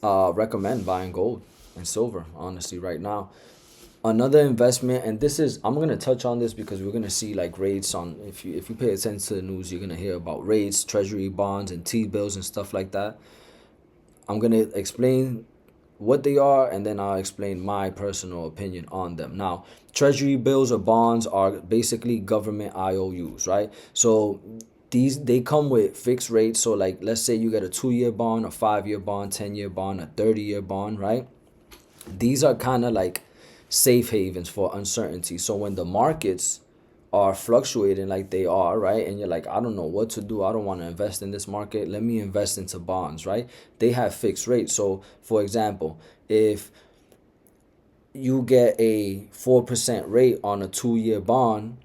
recommend buying gold and silver, honestly, right now. Another investment, and this is, I'm gonna touch on this because we're gonna see like rates on, if you pay attention to the news, you're gonna hear about rates, treasury bonds, and T-bills and stuff like that. I'm gonna explain what they are, and then I'll explain my personal opinion on them. Now, treasury bills or bonds are basically government IOUs, right? So they come with fixed rates. So like, let's say you get a 2-year bond, a 5-year bond, 10-year bond, a 30-year bond, right? These are kind of like safe havens for uncertainty. So when the markets are fluctuating like they are, right? And you're like, I don't know what to do. I don't want to invest in this market. Let me invest into bonds, right? They have fixed rates. So for example, if you get a 4% rate on a 2-year bond,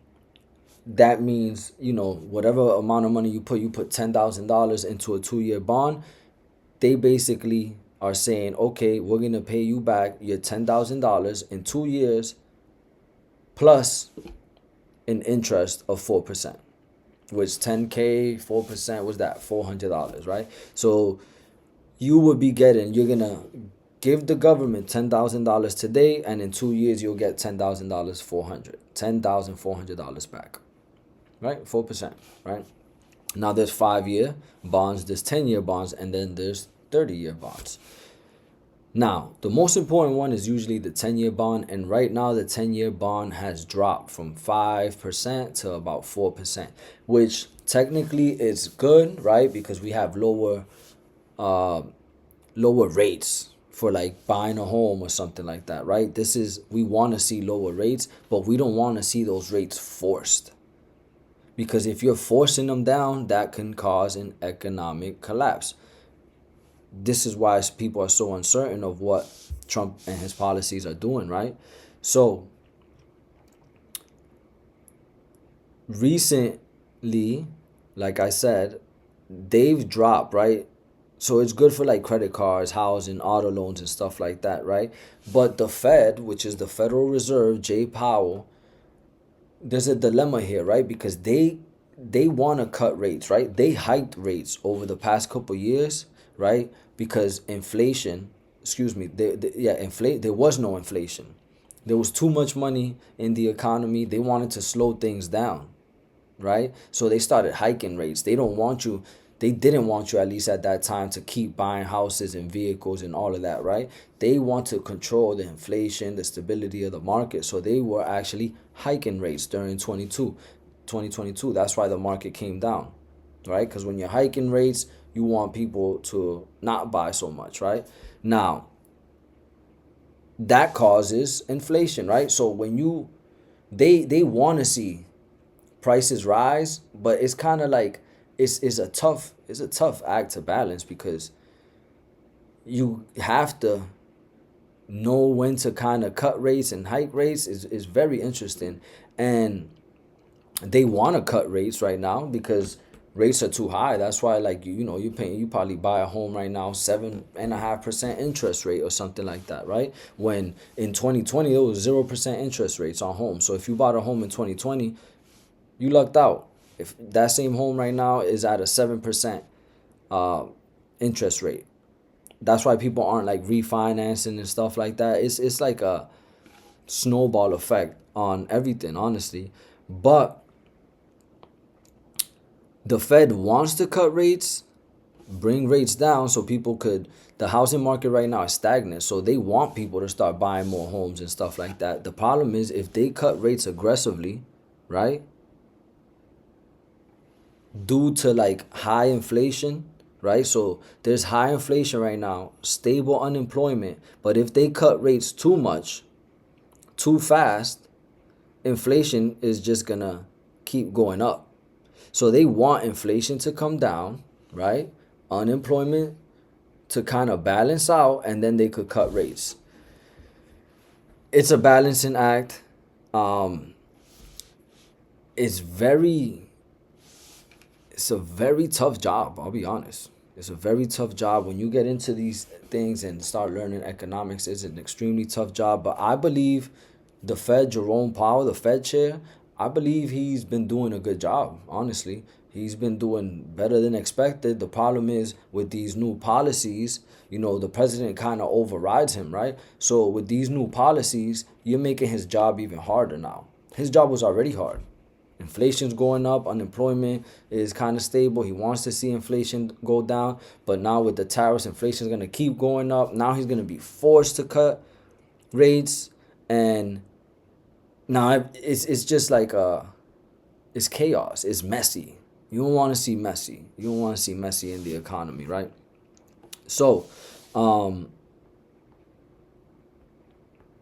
that means, whatever amount of money you put $10,000 into a 2-year bond, they basically are saying, okay, we're going to pay you back your $10,000 in 2 years plus an interest of 4%, which 10K, 4% was that $400, right? So you're going to give the government $10,000 today, and in 2 years, you'll get $10,400 back, right? 4%, right? Now there's 5-year bonds, there's 10-year bonds, and then there's 30-year bonds. Now, the most important one is usually the 10-year bond, and right now the 10-year bond has dropped from 5% to about 4%, which technically is good, right? Because we have lower rates for like buying a home or something like that, right? We want to see lower rates, but we don't want to see those rates forced. Because if you're forcing them down, that can cause an economic collapse. This is why people are so uncertain of what Trump and his policies are doing, right? So recently, like I said, they've dropped, right? So it's good for like credit cards, housing, auto loans, and stuff like that, right? But the Fed, which is the Federal Reserve, Jay Powell, there's a dilemma here, right? Because they want to cut rates, right? They hiked rates over the past couple years, right? Because inflation, there was no inflation. There was too much money in the economy. They wanted to slow things down, right? So they started hiking rates. They didn't want you, at least at that time, to keep buying houses and vehicles and all of that, right? They want to control the inflation, the stability of the market. So they were actually hiking rates during 2022. That's why the market came down, right? Because when you're hiking rates, you want people to not buy so much, right? Now, that causes inflation, right? So when they want to see prices rise, but it's kind of like it's a tough act to balance, because you have to know when to kind of cut rates and hike rates. Is very interesting. And they want to cut rates right now because rates are too high. That's why, like, you probably buy a home right now 7.5% interest rate or something like that, right? When in 2020 it was 0% interest rates on homes. So if you bought a home in 2020, you lucked out. If that same home right now is at a 7% uh, interest rate, that's why people aren't like refinancing and stuff like that. It's like a snowball effect on everything, honestly. But the Fed wants to cut rates, bring rates down so people could. The housing market right now is stagnant, so they want people to start buying more homes and stuff like that. The problem is if they cut rates aggressively, right, due to like high inflation, right? So there's high inflation right now, stable unemployment, but if they cut rates too much, too fast, inflation is just gonna keep going up. So they want inflation to come down, right? Unemployment to kind of balance out, and then they could cut rates. It's a balancing act. Um, it's very it's a very tough job, I'll be honest. It's a very tough job. When you get into these things and start learning economics, it's an extremely tough job. But I believe the Fed, Jerome Powell, the Fed chair, I believe he's been doing a good job, honestly. He's been doing better than expected. The problem is with these new policies, the president kind of overrides him, right? So with these new policies, you're making his job even harder now. His job was already hard. Inflation's going up, unemployment is kind of stable. He wants to see inflation go down, but now with the tariffs, inflation is going to keep going up. Now he's going to be forced to cut rates, and now it's just like it's chaos. It's messy. You don't want to see messy. You don't want to see messy in the economy, right? So, um,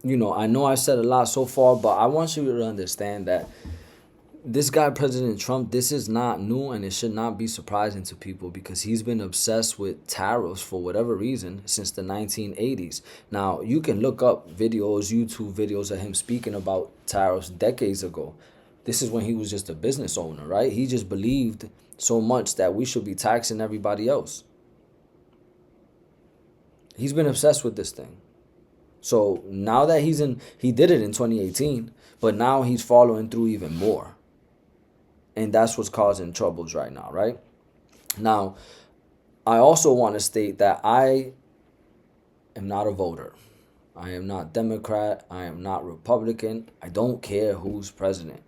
I know I said a lot so far, but I want you to understand that this guy, President Trump, this is not new, and it should not be surprising to people because he's been obsessed with tariffs for whatever reason since the 1980s. Now, you can look up videos, YouTube videos of him speaking about tariffs decades ago. This is when he was just a business owner, right? He just believed so much that we should be taxing everybody else. He's been obsessed with this thing. So now that he did it in 2018, but now he's following through even more. And that's what's causing troubles right now, right? Now, I also want to state that I am not a voter. I am not Democrat. I am not Republican. I don't care who's president,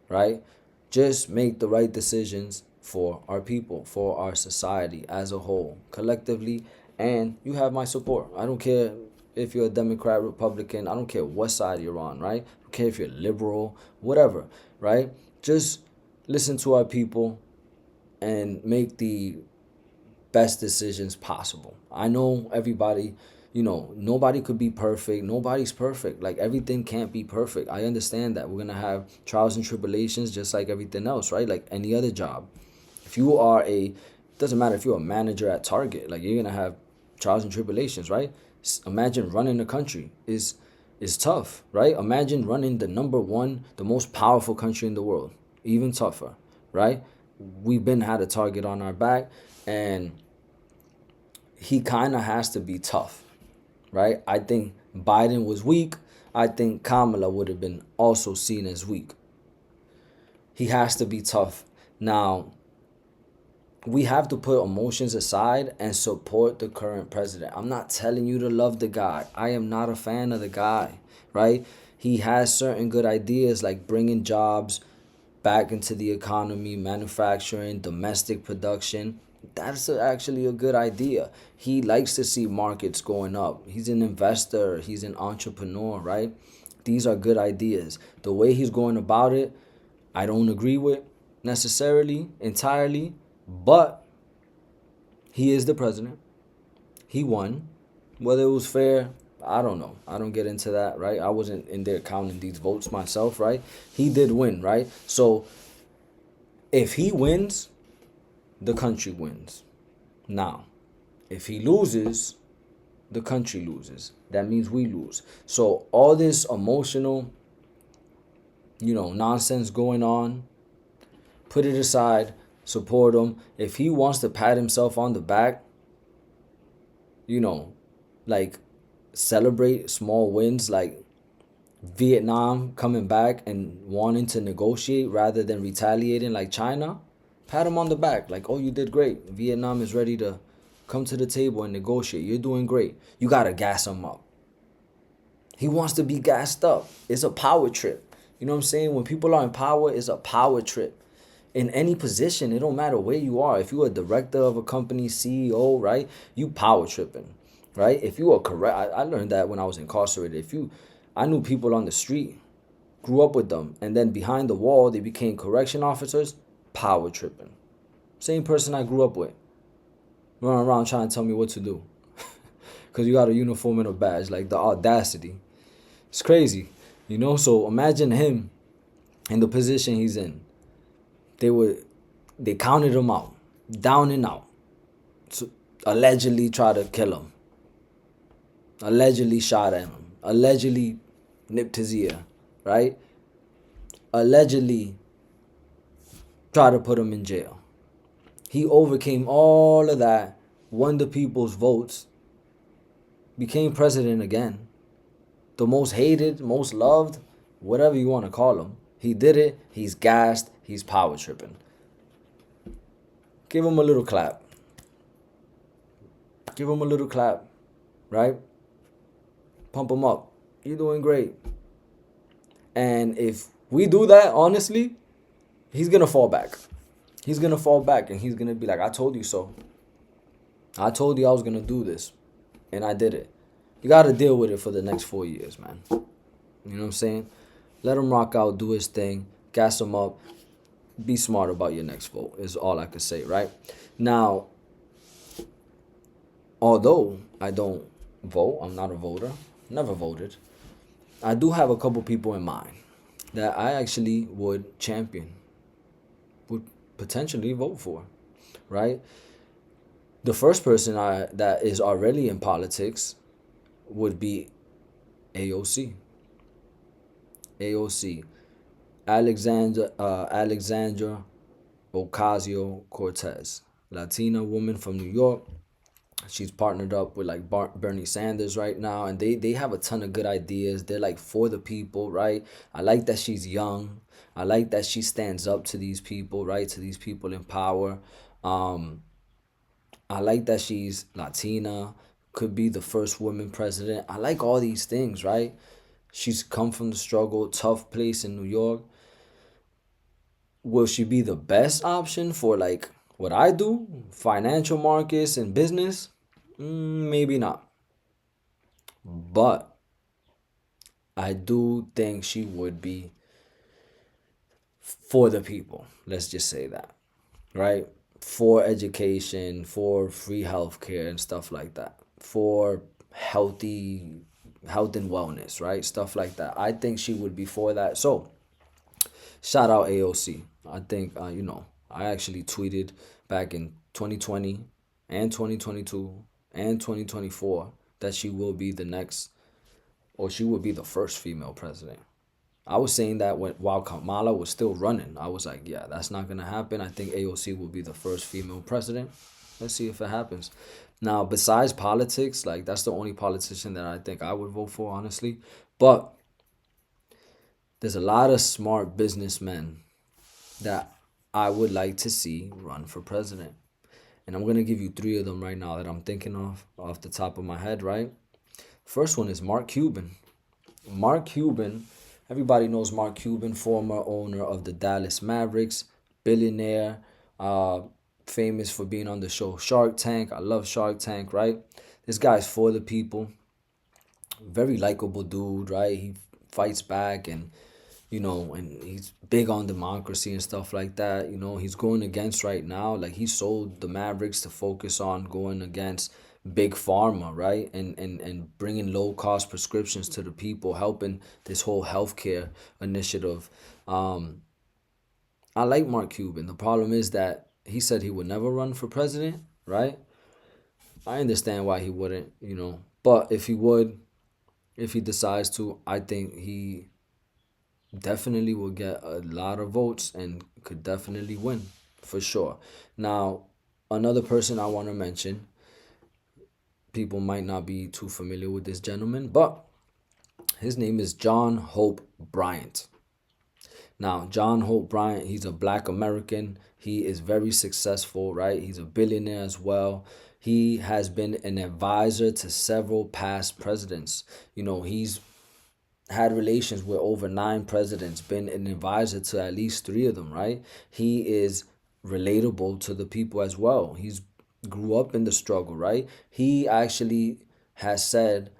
right? Just make the right decisions for our people, for our society as a whole, collectively, and you have my support. I don't care if you're a Democrat, Republican. I don't care what side you're on, right? I don't care if you're liberal, whatever, right? Just listen to our people and make the best decisions possible. I know everybody, nobody could be perfect. Nobody's perfect. Like everything can't be perfect. I understand that. We're going to have trials and tribulations just like everything else, right? Like any other job. If you are doesn't matter if you're a manager at Target, like you're going to have trials and tribulations, right? Imagine running a country is tough, right? Imagine running the number one, the most powerful country in the world. Even tougher, right? We've been had a target on our back, and he kind of has to be tough, right? I think Biden was weak. I think Kamala would have been also seen as weak. He has to be tough. Now, we have to put emotions aside and support the current president. I'm not telling you to love the guy. I am not a fan of the guy, right? He has certain good ideas like bringing jobs back into the economy, manufacturing, domestic production. That's actually a good idea. He likes to see markets going up. He's an investor. He's an entrepreneur, right? These are good ideas. The way he's going about it, I don't agree with necessarily, entirely, but he is the president. He won. Whether it was fair, I don't know. I don't get into that, right? I wasn't in there counting these votes myself, right? He did win, right? So if he wins, the country wins. Now, if he loses, the country loses. That means we lose. So all this emotional, nonsense going on, put it aside. support him. If he wants to pat himself on the back, you know, like celebrate small wins, like Vietnam coming back and wanting to negotiate rather than retaliating like China, pat him on the back. Like, oh, you did great. Vietnam is ready to come to the table and negotiate. You're doing great. You got to gas him up. He wants to be gassed up. It's a power trip. You know what I'm saying? When people are in power, it's a power trip. In any position, it don't matter where you are. If you're a director of a company, CEO, right? You power tripping, right? If you are correct, I learned that when I was incarcerated. I knew people on the street, grew up with them, and then behind the wall, they became correction officers, power tripping. Same person I grew up with, running around trying to tell me what to do. Because you got a uniform and a badge, like the audacity. It's crazy, you know? So imagine him in the position he's in. They were, they counted him out, down and out. So allegedly tried to kill him. Allegedly shot at him. Allegedly nipped his ear, right? Allegedly tried to put him in jail. He overcame all of that, won the people's votes, became president again. The most hated, most loved, whatever you want to call him. He did it. He's gassed. He's power tripping. Give him a little clap. Give him a little clap, right? Pump him up. You're doing great. And if we do that, honestly, he's going to fall back. He's going to fall back and he's going to be like, I told you so. I told you I was going to do this. And I did it. You got to deal with it for the next 4 years, man. You know what I'm saying? Let him rock out, do his thing, gas him up. Be smart about your next vote is all I could say, right? Now, although I don't vote, I'm not a voter, never voted, I do have a couple people in mind that I actually would champion, would potentially vote for, right? The first person that is already in politics would be AOC. AOC. Alexandra Ocasio-Cortez, Latina woman from New York. She's partnered up with like Bernie Sanders right now, and they have a ton of good ideas. They're like for the people, right? I like that she's young. I like that she stands up to these people, right? To these people in power. I like that she's Latina, could be the first woman president. I like all these things, right? She's come from the struggle, tough place in New York. Will she be the best option for like what I do, financial markets and business? Maybe not. But I do think she would be for the people. Let's just say that, right? For education, for free healthcare and stuff like that, for healthy health and wellness, right? Stuff like that. I think she would be for that. So shout out AOC. I think I actually tweeted back in 2020 and 2022 and 2024 that she will be the next, or she would be the first female president. I was saying that while Kamala was still running. I was like, yeah, that's not going to happen. I think AOC will be the first female president. Let's see if it happens. Now, besides politics, like that's the only politician that I think I would vote for, honestly. But there's a lot of smart businessmen that I would like to see run for president. And I'm going to give you three of them right now that I'm thinking of off the top of my head, right? First one is Mark Cuban. Mark Cuban, everybody knows Mark Cuban, former owner of the Dallas Mavericks, billionaire, famous for being on the show Shark Tank. I love Shark Tank, right? This guy's for the people. Very likable dude, right? He fights back and and he's big on democracy and stuff like that. He's going against right now. Like he sold the Mavericks to focus on going against big pharma, right? And bringing low cost prescriptions to the people, helping this whole healthcare initiative. I like Mark Cuban. The problem is that he said he would never run for president, right? I understand why he wouldn't, but if he would, if he decides to, I think he definitely will get a lot of votes and could definitely win for sure. Now, another person I want to mention, people might not be too familiar with this gentleman, but his name is John Hope Bryant. Now, John Hope Bryant, he's a black American. He is very successful, right? He's a billionaire as well. He has been an advisor to several past presidents. He's had relations with over 9 presidents, been an advisor to at least 3 of them, right? He is relatable to the people as well. He's grew up in the struggle, right? He actually has said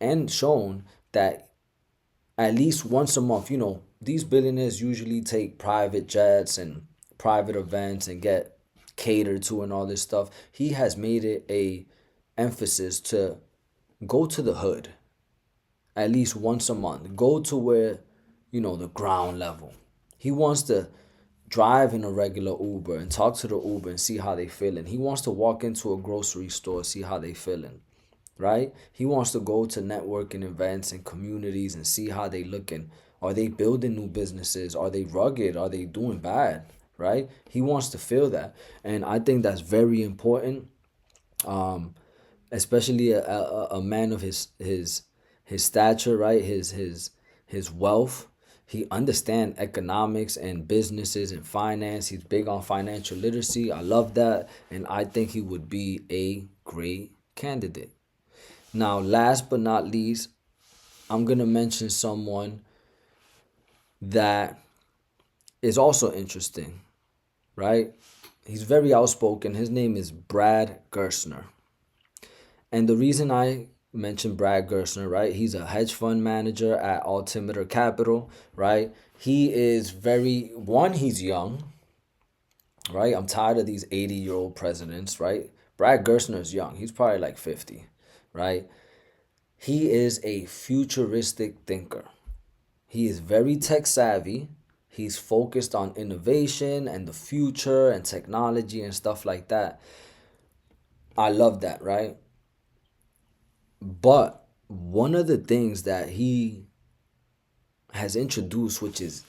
and shown that at least once a month, these billionaires usually take private jets and private events and get catered to and all this stuff. He has made it a emphasis to go to the hood at least once a month. Go to where, the ground level. He wants to drive in a regular Uber and talk to the Uber and see how they feeling. He wants to walk into a grocery store, see how they feeling, right? He wants to go to networking events and communities and see how they looking. Are they building new businesses? Are they rugged? Are they doing bad? Right? He wants to feel that. And I think that's very important. Especially a man of his stature, right? His wealth. He understands economics and businesses and finance. He's big on financial literacy. I love that. And I think he would be a great candidate. Now, last but not least, I'm going to mention someone that is also interesting, right? He's very outspoken. His name is Brad Gerstner. And the reason I mentioned Brad Gerstner, right? He's a hedge fund manager at Altimeter Capital, right? He is he's young, right? I'm tired of these 80-year-old presidents, right? Brad Gerstner is young. He's probably like 50, right? He is a futuristic thinker. He is very tech savvy. He's focused on innovation and the future and technology and stuff like that. I love that, right? But one of the things that he has introduced, which is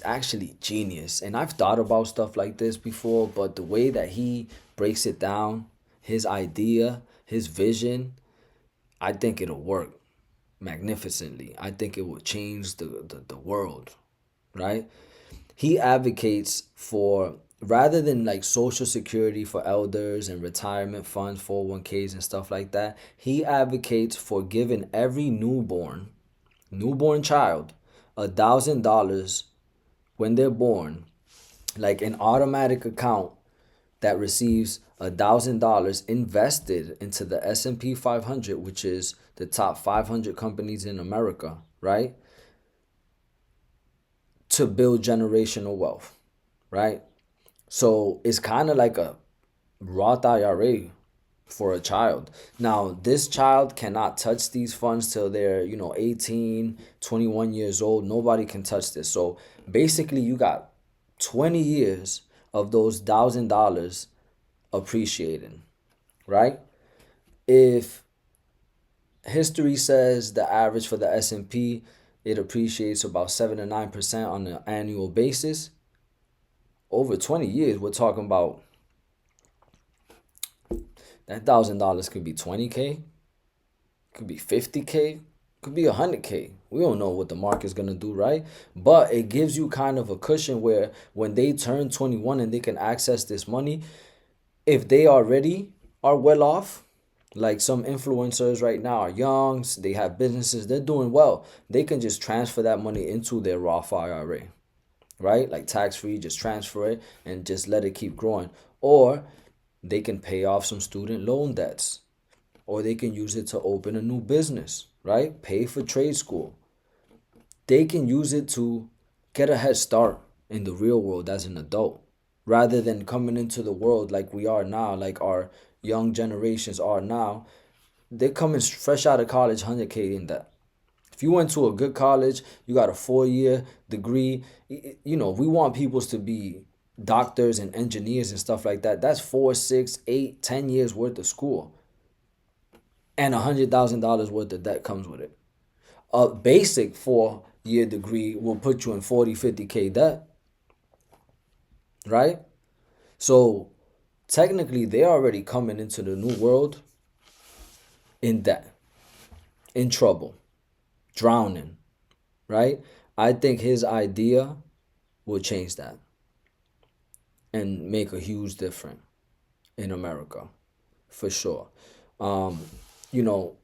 actually genius, and I've thought about stuff like this before, but the way that he breaks it down, his idea, his vision, I think it'll work magnificently. I think it will change the world, right? He advocates for, rather than like social security for elders and retirement funds, 401ks and stuff like that, he advocates for giving every newborn child $1,000 when they're born, like an automatic account that receives $1,000 invested into the S&P 500, which is the top 500 companies in America, right? To build generational wealth, right? So it's kind of like a Roth IRA for a child. Now, this child cannot touch these funds till they're, 18, 21 years old. Nobody can touch this. So basically, you got 20 years of those $1,000 appreciating, right? If history says the average for the S&P, it appreciates about 7 to 9% on an annual basis. Over 20 years, we're talking about that $1,000 could be 20K, could be 50K, could be 100K. We don't know what the market's gonna do, right? But it gives you kind of a cushion where when they turn 21 and they can access this money, if they already are well off, like some influencers right now are young, they have businesses, they're doing well, they can just transfer that money into their Roth IRA, right? Like tax free, just transfer it and just let it keep growing. Or they can pay off some student loan debts, or they can use it to open a new business, right? Pay for trade school. They can use it to get a head start in the real world as an adult, rather than coming into the world like we are now, like our young generations are now. They're coming fresh out of college, 100K in debt. If you went to a good college, you got a 4-year degree, we want people to be doctors and engineers and stuff like that. That's 4, 6, 8, 10 years worth of school. And $100,000 worth of debt comes with it. A basic 4-year degree will put you in 40, 50K debt, right? So technically, they're already coming into the new world in debt, in trouble, drowning, right? I think his idea will change that and make a huge difference in America, for sure. Um, you know,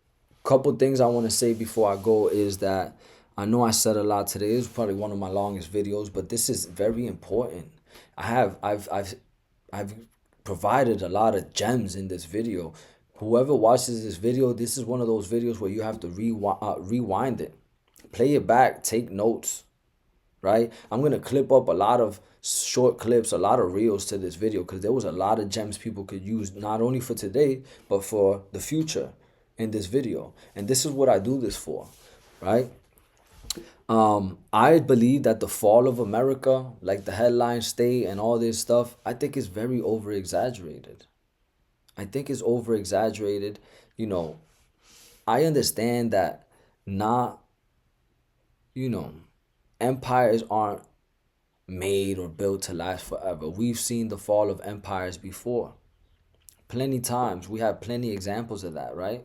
couple things I want to say before I go is that I know I said a lot today. This is probably one of my longest videos, but this is very important. I've provided a lot of gems in this video. Whoever watches this video, this is one of those videos where you have to rewind it, play it back, take notes, right? I'm going to clip up a lot of short clips, a lot of reels to this video because there was a lot of gems people could use not only for today, but for the future in this video. And this is what I do this for, right? I believe that the fall of America, like the headline state and all this stuff, I think is very over exaggerated. I think it's over exaggerated. You know, I understand that not, you know, empires aren't made or built to last forever. We've seen the fall of empires before. Plenty times. We have plenty examples of that, right?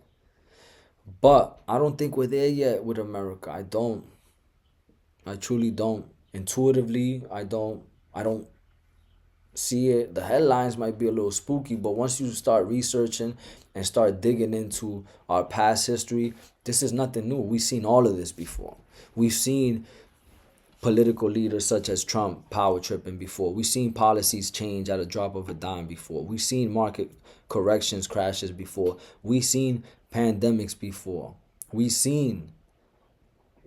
But I don't think we're there yet with America. I don't. I truly don't. Intuitively, I don't see it. The headlines might be a little spooky, but once you start researching and start digging into our past history, this is nothing new. We've seen all of this before. We've seen political leaders such as Trump power tripping before. We've seen policies change at a drop of a dime before. We've seen market corrections, crashes before. We've seen pandemics before. We've seen,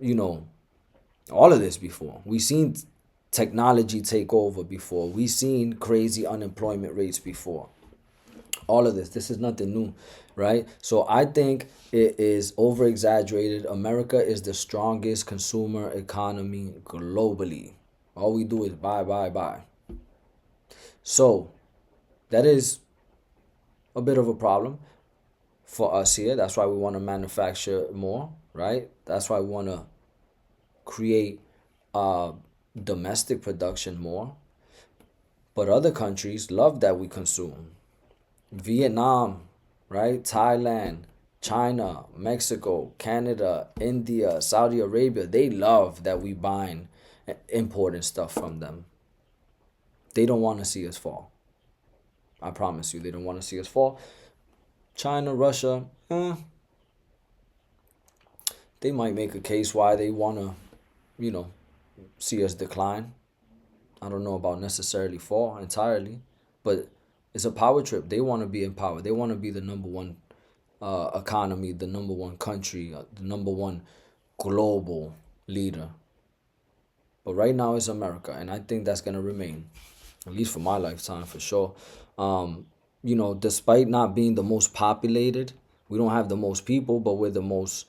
you know, all of this before. We've seen technology take over before. We've seen crazy unemployment rates before. All of this. This is nothing new, right? So I think it is over exaggerated. America is the strongest consumer economy globally. All we do is buy, buy, buy. So that is a bit of a problem for us here. That's why we want to manufacture more, right? That's why we want to create domestic production more. But other countries love that we consume. Vietnam, right? Thailand, China, Mexico, Canada, India, Saudi Arabia, they love that we buying importing stuff from them. They don't want to see us fall. I promise you, they don't want to see us fall. China, Russia, they might make a case why they want to, you know, see us decline. I don't know about necessarily fall entirely, but it's a power trip. They want to be in power. They want to be the number one economy, the number one country, the number one global leader. But right now it's America, and I think that's gonna remain, at least for my lifetime, for sure. You know, despite not being the most populated, we don't have the most people, but we're the most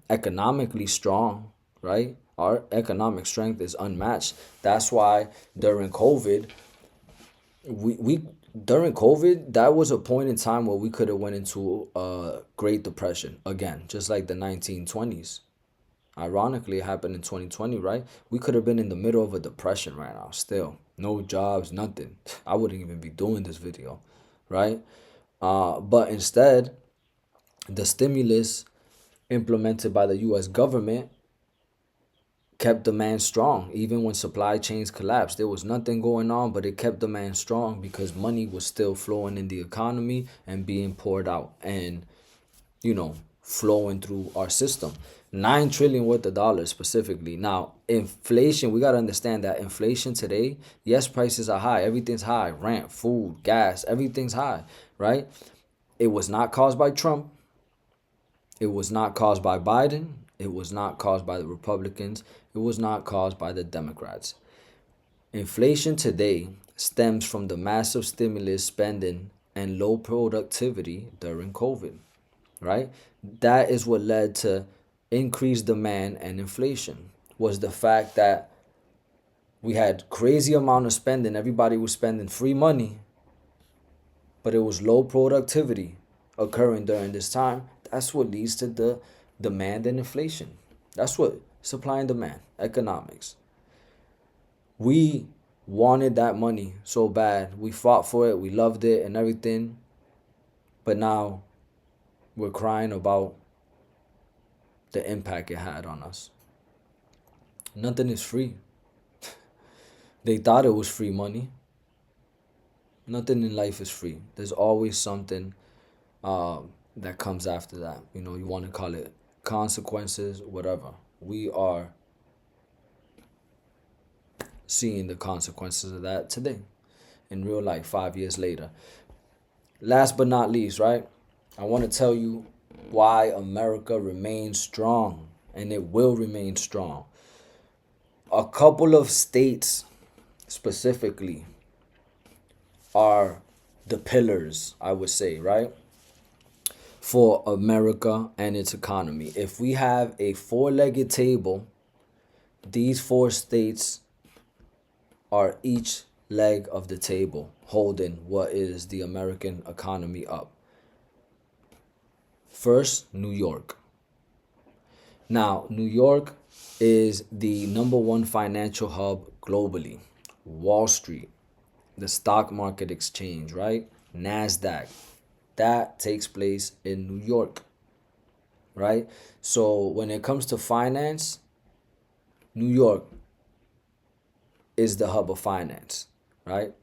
economically strong, right? Our economic strength is unmatched. That's why during COVID, we during COVID, that was a point in time where we could have went into a Great Depression again, just like the 1920s. Ironically, it happened in 2020, right? We could have been in the middle of a depression right now, still. No jobs, nothing. I wouldn't even be doing this video, right? But instead, the stimulus implemented by the US government kept demand strong. Even when supply chains collapsed, there was nothing going on, but it kept demand strong because money was still flowing in the economy and being poured out and, you know, flowing through our system. 9 trillion worth of dollars specifically. Now, inflation, we got to understand that inflation today, yes, prices are high. Everything's high. Rent, food, gas, everything's high, right? It was not caused by Trump. It was not caused by Biden. It was not caused by the Republicans. It was not caused by the Democrats. Inflation today stems from the massive stimulus spending and low productivity during COVID, right? That is what led to increased demand and inflation, was the fact that we had crazy amount of spending. Everybody was spending free money, but it was low productivity occurring during this time. That's what leads to the demand and inflation. That's what supply and demand, economics. We wanted that money so bad. We fought for it, we loved it and everything. But now we're crying about the impact it had on us. Nothing is free. They thought it was free money. Nothing in life is free. There's always something that comes after that. You want to call it consequences, whatever. We are seeing the consequences of that today in real life, 5 years later. Last but not least, right? I want to tell you why America remains strong, and it will remain strong. A couple of states specifically are the pillars, I would say, right? For America and its economy. If we have a four-legged table, these four states are each leg of the table holding what is the American economy up. First, New York. Now, New York is the number one financial hub globally. Wall Street, the stock market exchange, right? NASDAQ, that takes place in New York, right? So when it comes to finance, New York is the hub of finance, right?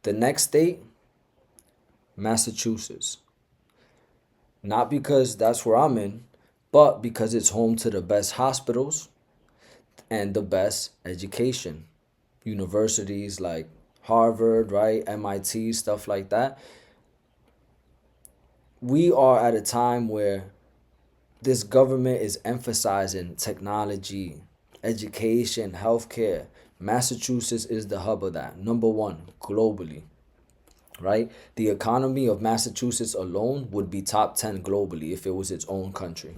The next state, Massachusetts. Not because that's where I'm in, but because it's home to the best hospitals and the best education. Universities like Harvard, right? MIT, stuff like that. We are at a time where this government is emphasizing technology, education, healthcare. Massachusetts is the hub of that, number one globally, right? The economy of Massachusetts alone would be top 10 globally if it was its own country.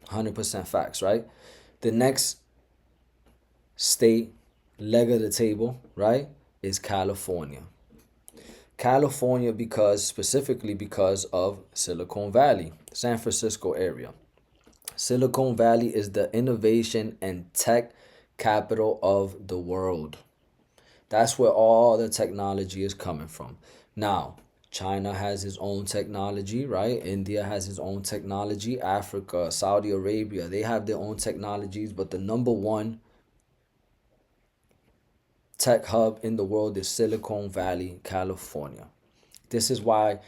100% facts, right? The next state, leg of the table, right, is California. California specifically because of Silicon Valley, San Francisco area. Silicon Valley is the innovation and tech capital of the world. That's where all the technology is coming from. Now, China has its own technology, right? India has its own technology. Africa, Saudi Arabia, they have their own technologies. But the number one tech hub in the world is Silicon Valley, California. This is why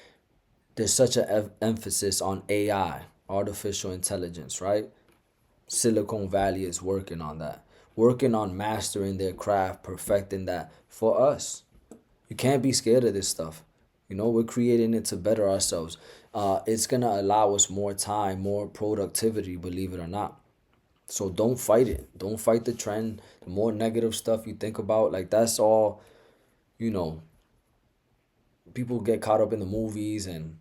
there's such an emphasis on AI, artificial intelligence, right? Silicon Valley is working on that, working on mastering their craft, perfecting that for us. You can't be scared of this stuff. We're creating it to better ourselves. It's going to allow us more time, more productivity, believe it or not. So don't fight it. Don't fight the trend. The more negative stuff you think about, like that's all, you know, people get caught up in the movies and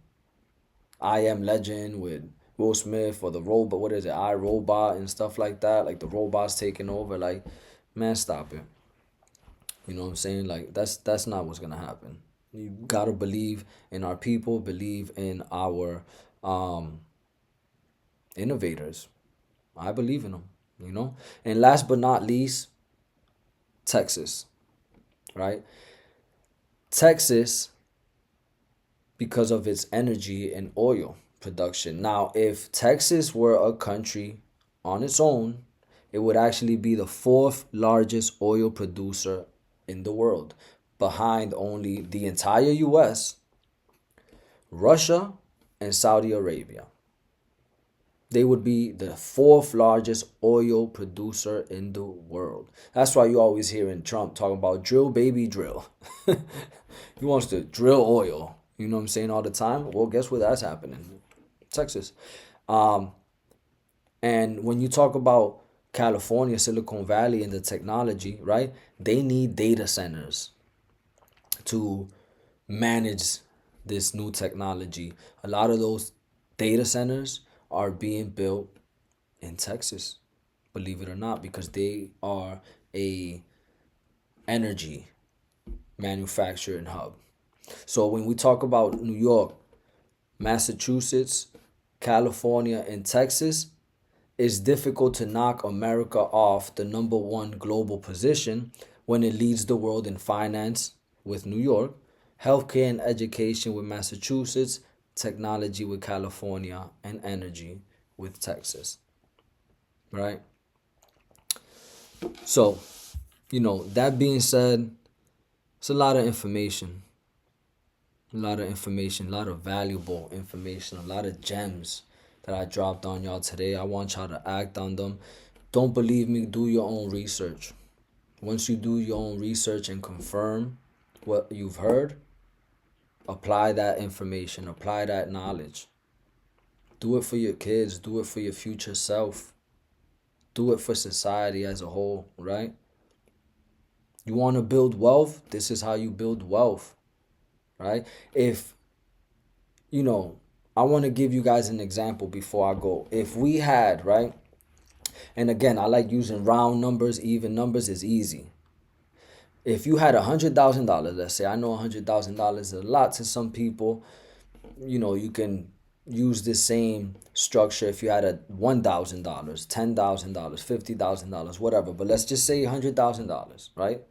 I Am Legend with Will Smith or the robot, what is it, I Robot and stuff like that. Like the robots taking over. Like, man, stop it. You know what I'm saying? Like that's not what's gonna happen. You gotta believe in our people, believe in our um innovators. I believe in them. And last but not least, Texas, right? Texas, because of its energy and oil production. Now, if Texas were a country on its own, it would actually be the fourth largest oil producer in the world, behind only the entire US, Russia, and Saudi Arabia. They would be the fourth largest oil producer in the world. That's why you always hearing Trump talking about drill, baby, drill. He wants to drill oil. You know what I'm saying all the time? Well, guess where that's happening? Texas. Um, and when you talk about California, Silicon Valley, and the technology, right? They need data centers to manage this new technology. A lot of those data centers are being built in Texas, believe it or not, because they are a energy manufacturing hub. So when we talk about New York, Massachusetts, California, and Texas, It's difficult to knock America off the number one global position when it leads the world in finance with New York, healthcare and education with Massachusetts, technology with California, and energy with Texas. Right? So, that being said, it's a lot of information. A lot of information, a lot of valuable information, a lot of gems that I dropped on y'all today. I want y'all to act on them. Don't believe me, do your own research. Once you do your own research and confirm what you've heard, apply that information, apply that knowledge. Do it for your kids, do it for your future self, do it for society as a whole, right? You want to build wealth? This is how you build wealth, right? If, I want to give you guys an example before I go. If we had, right? And again, I like using round numbers, even numbers is easy. If you had $100,000, let's say, I know $100,000 is a lot to some people. You can use the same structure if you had a $1,000, $10,000, $50,000, whatever. But let's just say $100,000, right?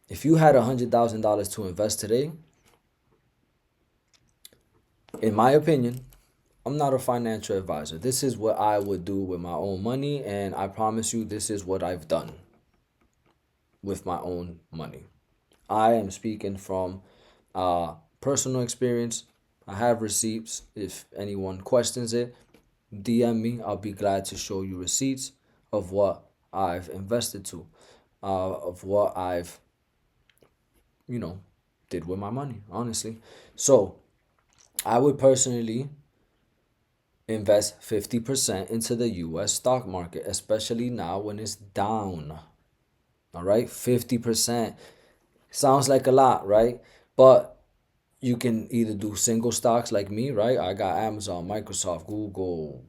If you had $100,000 to invest today, in my opinion, I'm not a financial advisor. This is what I would do with my own money, and I promise you, this is what I've done with my own money. I am speaking from personal experience. I have receipts. If anyone questions it, DM me. I'll be glad to show you receipts of what I've invested to, of what I've, did with my money, honestly. So I would personally invest 50% into the US stock market, especially now when it's down. All right, 50%. Sounds like a lot, right? But you can either do single stocks like me, right? I got Amazon, Microsoft, Google,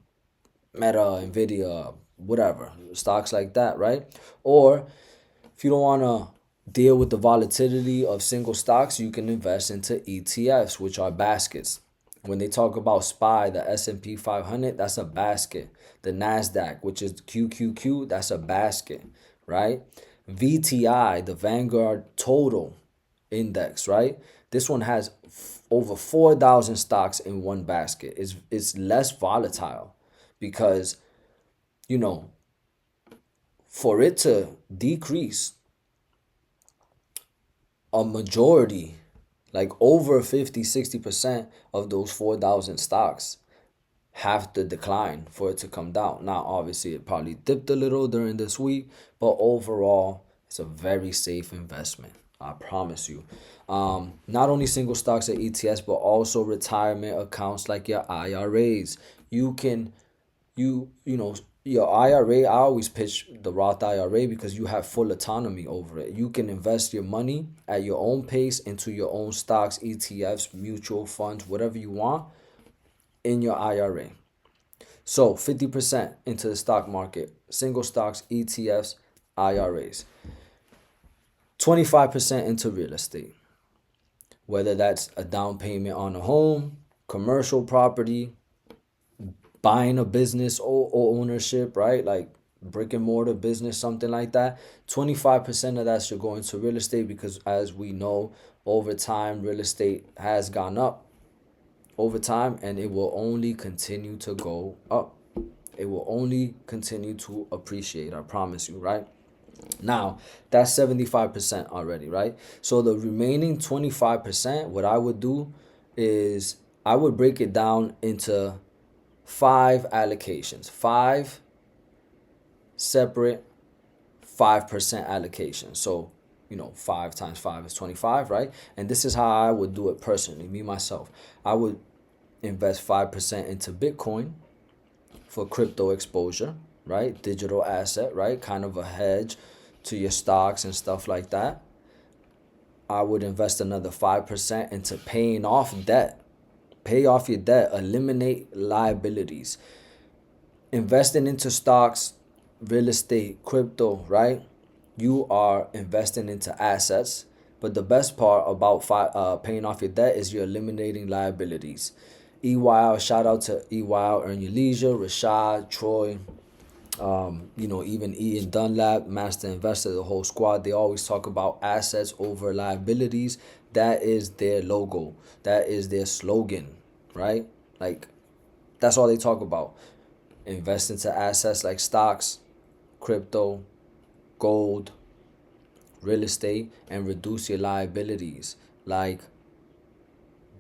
Meta, Nvidia, whatever, stocks like that, right? Or if you don't want to deal with the volatility of single stocks, you can invest into ETFs, which are baskets. When they talk about SPY, the S&P 500, that's a basket. The NASDAQ, which is QQQ, that's a basket, right? VTI, the Vanguard Total Index, right? This one has over 4,000 stocks in one basket. It's less volatile because, for it to decrease, a majority, like over 50-60% of those 4,000 stocks have to decline for it to come down. Now, obviously, it probably dipped a little during this week, but overall, it's a very safe investment. I promise you. Not only single stocks and ETFs, but also retirement accounts like your IRAs. Your IRA, I always pitch the Roth IRA because you have full autonomy over it. You can invest your money at your own pace into your own stocks, ETFs, mutual funds, whatever you want in your IRA. So 50% into the stock market, single stocks, ETFs, IRAs. 25% into real estate, whether that's a down payment on a home, commercial property, buying a business or ownership, right? Like brick and mortar business, something like that. 25% of that should go into real estate because, as we know, over time, real estate has gone up over time and it will only continue to go up. It will only continue to appreciate, I promise you, right? Now, that's 75% already, right? So the remaining 25%, what I would do is I would break it down into 5 allocations, 5 separate 5% allocations. So, 5 times 5 is 25, right? And this is how I would do it personally, me, myself. I would invest 5% into Bitcoin for crypto exposure, right? Digital asset, right? Kind of a hedge to your stocks and stuff like that. I would invest another 5% into paying off debt. Pay off your debt, eliminate liabilities. Investing into stocks, real estate, crypto, right? You are investing into assets. But the best part about paying off your debt is you're eliminating liabilities. EYL, shout out to EYL, Earn Your Leisure, Rashad, Troy, even Ian Dunlap, Master Investor, the whole squad. They always talk about assets over liabilities. That is their logo. That is their slogan, right? Like, that's all they talk about. Invest into assets like stocks, crypto, gold, real estate, and reduce your liabilities like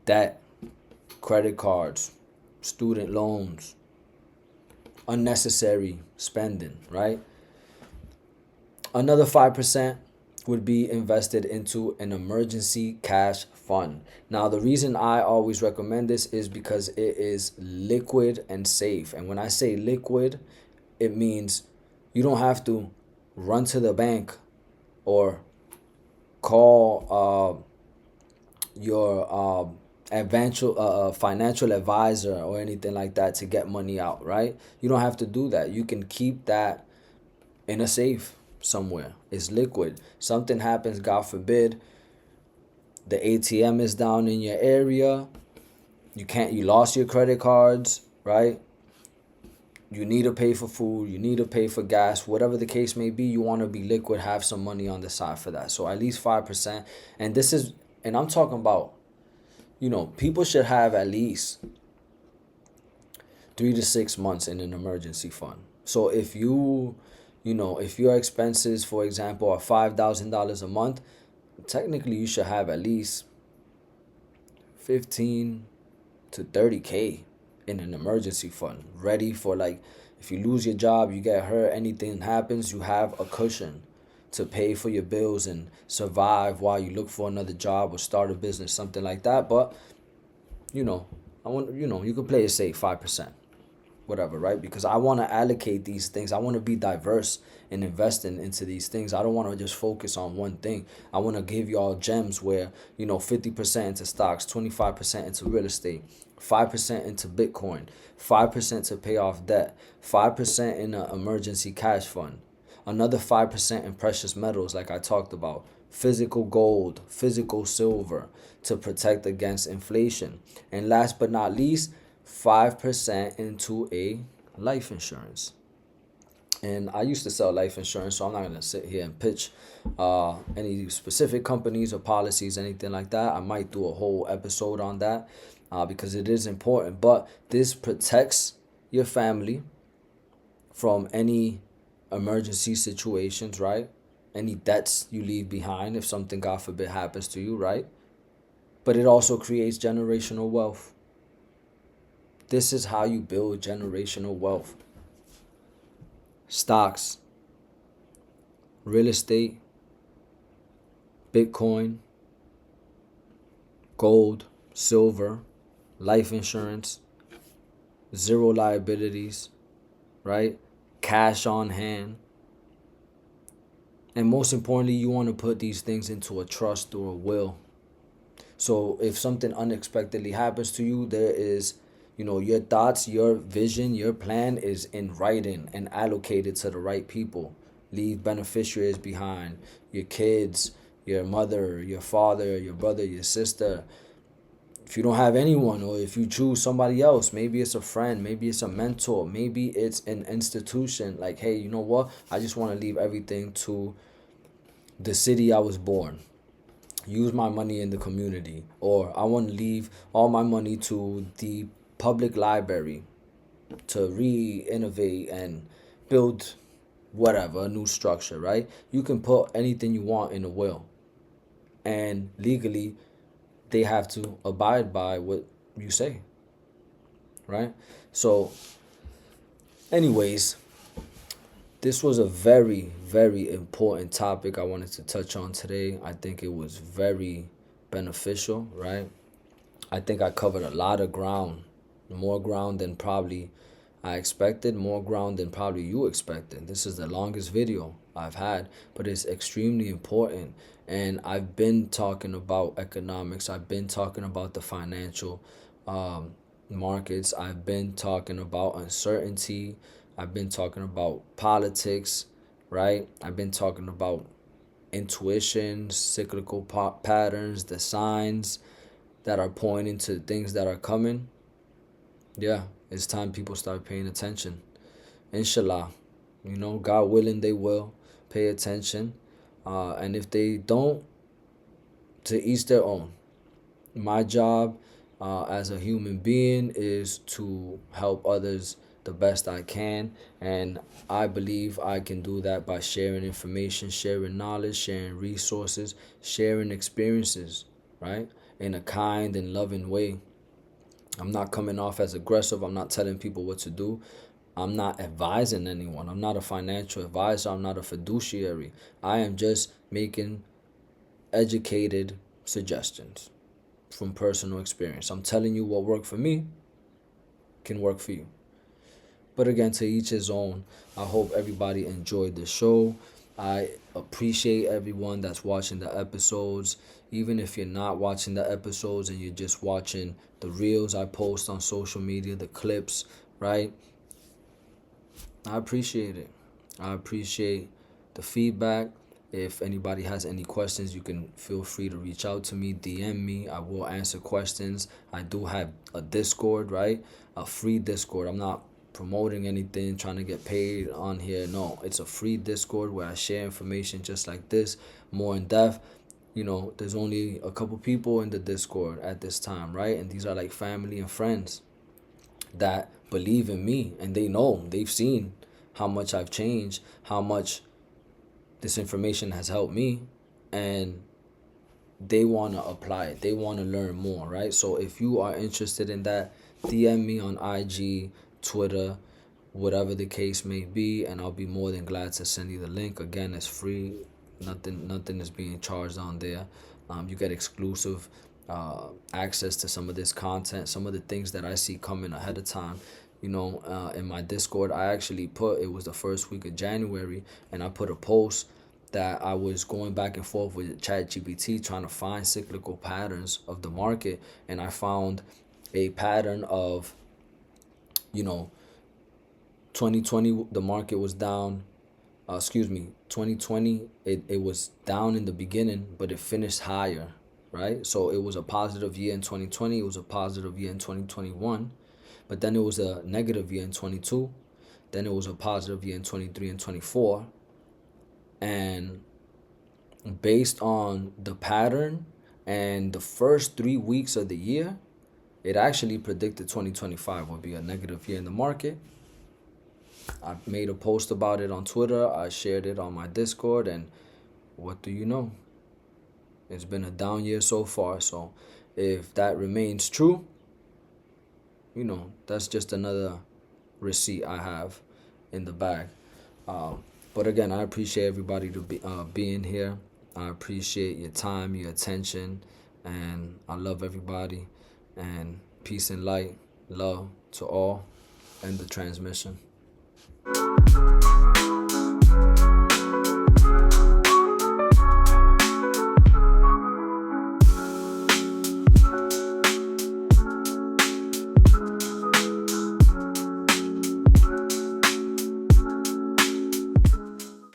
debt, credit cards, student loans, unnecessary spending, right? Another 5% would be invested into an emergency cash fund. Now, the reason I always recommend this is because it is liquid and safe. And when I say liquid, it means you don't have to run to the bank or call your financial advisor or anything like that to get money out, right? You don't have to do that. You can keep that in a safe somewhere. It's liquid. Something happens, God forbid, the ATM is down in your area. You lost your credit cards, right? You need to pay for food, you need to pay for gas, whatever the case may be, you want to be liquid, have some money on the side for that. So at least 5%. And I'm talking about, people should have at least 3 to 6 months in an emergency fund. So if your expenses, for example, are $5,000 a month, technically you should have at least 15 to 30K in an emergency fund, ready for, like, if you lose your job, you get hurt, anything happens, you have a cushion to pay for your bills and survive while you look for another job or start a business, something like that. But you can play it safe, 5%, whatever, right? Because I want to allocate these things. I want to be diverse in investing into these things. I don't want to just focus on one thing. I want to give y'all gems where 50% into stocks, 25% into real estate, 5% into Bitcoin, 5% to pay off debt, 5% in an emergency cash fund, another 5% in precious metals, like I talked about, physical gold, physical silver to protect against inflation, and last but not least, 5% into a life insurance. And I used to sell life insurance, so I'm not going to sit here and pitch any specific companies or policies, anything like that. I might do a whole episode on that because it is important. But this protects your family from any emergency situations, right? Any debts you leave behind if something, God forbid, happens to you, right? But it also creates generational wealth. This is how you build generational wealth. Stocks, real estate, Bitcoin, gold, silver, life insurance, zero liabilities, right? Cash on hand. And most importantly, you want to put these things into a trust or a will. So if something unexpectedly happens to you, there is, your thoughts, your vision, your plan is in writing and allocated to the right people. Leave beneficiaries behind, your kids, your mother, your father, your brother, your sister. If you don't have anyone, or if you choose somebody else, maybe it's a friend, maybe it's a mentor, maybe it's an institution, like, hey, you know what? I just want to leave everything to the city I was born. Use my money in the community. Or I want to leave all my money to the public library to re-innovate and build whatever, a new structure, right? You can put anything you want in a will. And legally, they have to abide by what you say, right? So, anyways, this was a very, very important topic I wanted to touch on today. I think it was very beneficial, right? I think I covered a lot of ground, more ground than probably I expected, more ground than probably you expected. This is the longest video I've had, but it's extremely important. And I've been talking about economics. I've been talking about the financial markets. I've been talking about uncertainty. I've been talking about politics, right? I've been talking about intuition, cyclical patterns, the signs that are pointing to things that are coming. Yeah, it's time people start paying attention. Inshallah, God willing, they will pay attention. And if they don't, to each their own. My job as a human being is to help others the best I can, and I believe I can do that by sharing information, sharing knowledge, sharing resources, sharing experiences, right? In a kind and loving way. I'm not coming off as aggressive. I'm not telling people what to do. I'm not advising anyone. I'm not a financial advisor. I'm not a fiduciary. I am just making educated suggestions from personal experience. I'm telling you what worked for me can work for you. But again, to each his own. I hope everybody enjoyed the show. I appreciate everyone that's watching the episodes. Even if you're not watching the episodes and you're just watching the reels I post on social media, the clips, right? I appreciate it. I appreciate the feedback. If anybody has any questions, you can feel free to reach out to me, DM me. I will answer questions. I do have a Discord, right? A free Discord. I'm not promoting anything, trying to get paid on here. No, it's a free Discord where I share information just like this, more in depth. There's only a couple people in the Discord at this time, right? And these are like family and friends that believe in me, and they've seen how much I've changed, how much this information has helped me, and they want to apply it. They want to learn more, right? So if you are interested in that, DM me on IG, Twitter, whatever the case may be, and I'll be more than glad to send you the link. Again, it's free. Nothing is being charged on there. You get exclusive access to some of this content, some of the things that I see coming ahead of time. In my Discord, I actually it was the first week of January, and I put a post that I was going back and forth with ChatGPT trying to find cyclical patterns of the market, and I found a pattern of, 2020 the market was down. 2020 it was down in the beginning, but it finished higher, right? So it was a positive year in 2020. It was a positive year in 2021, but then it was a negative year in 22. Then it was a positive year in 23 and 24. And based on the pattern and the first 3 weeks of the year, it actually predicted 2025 would be a negative year in the market. I made a post about it on Twitter. I shared it on my Discord, and what do you know? It's been a down year so far. So if that remains true, that's just another receipt I have in the bag. But again, I appreciate everybody to being here. I appreciate your time, your attention, and I love everybody. And peace and light, love to all, and the transmission.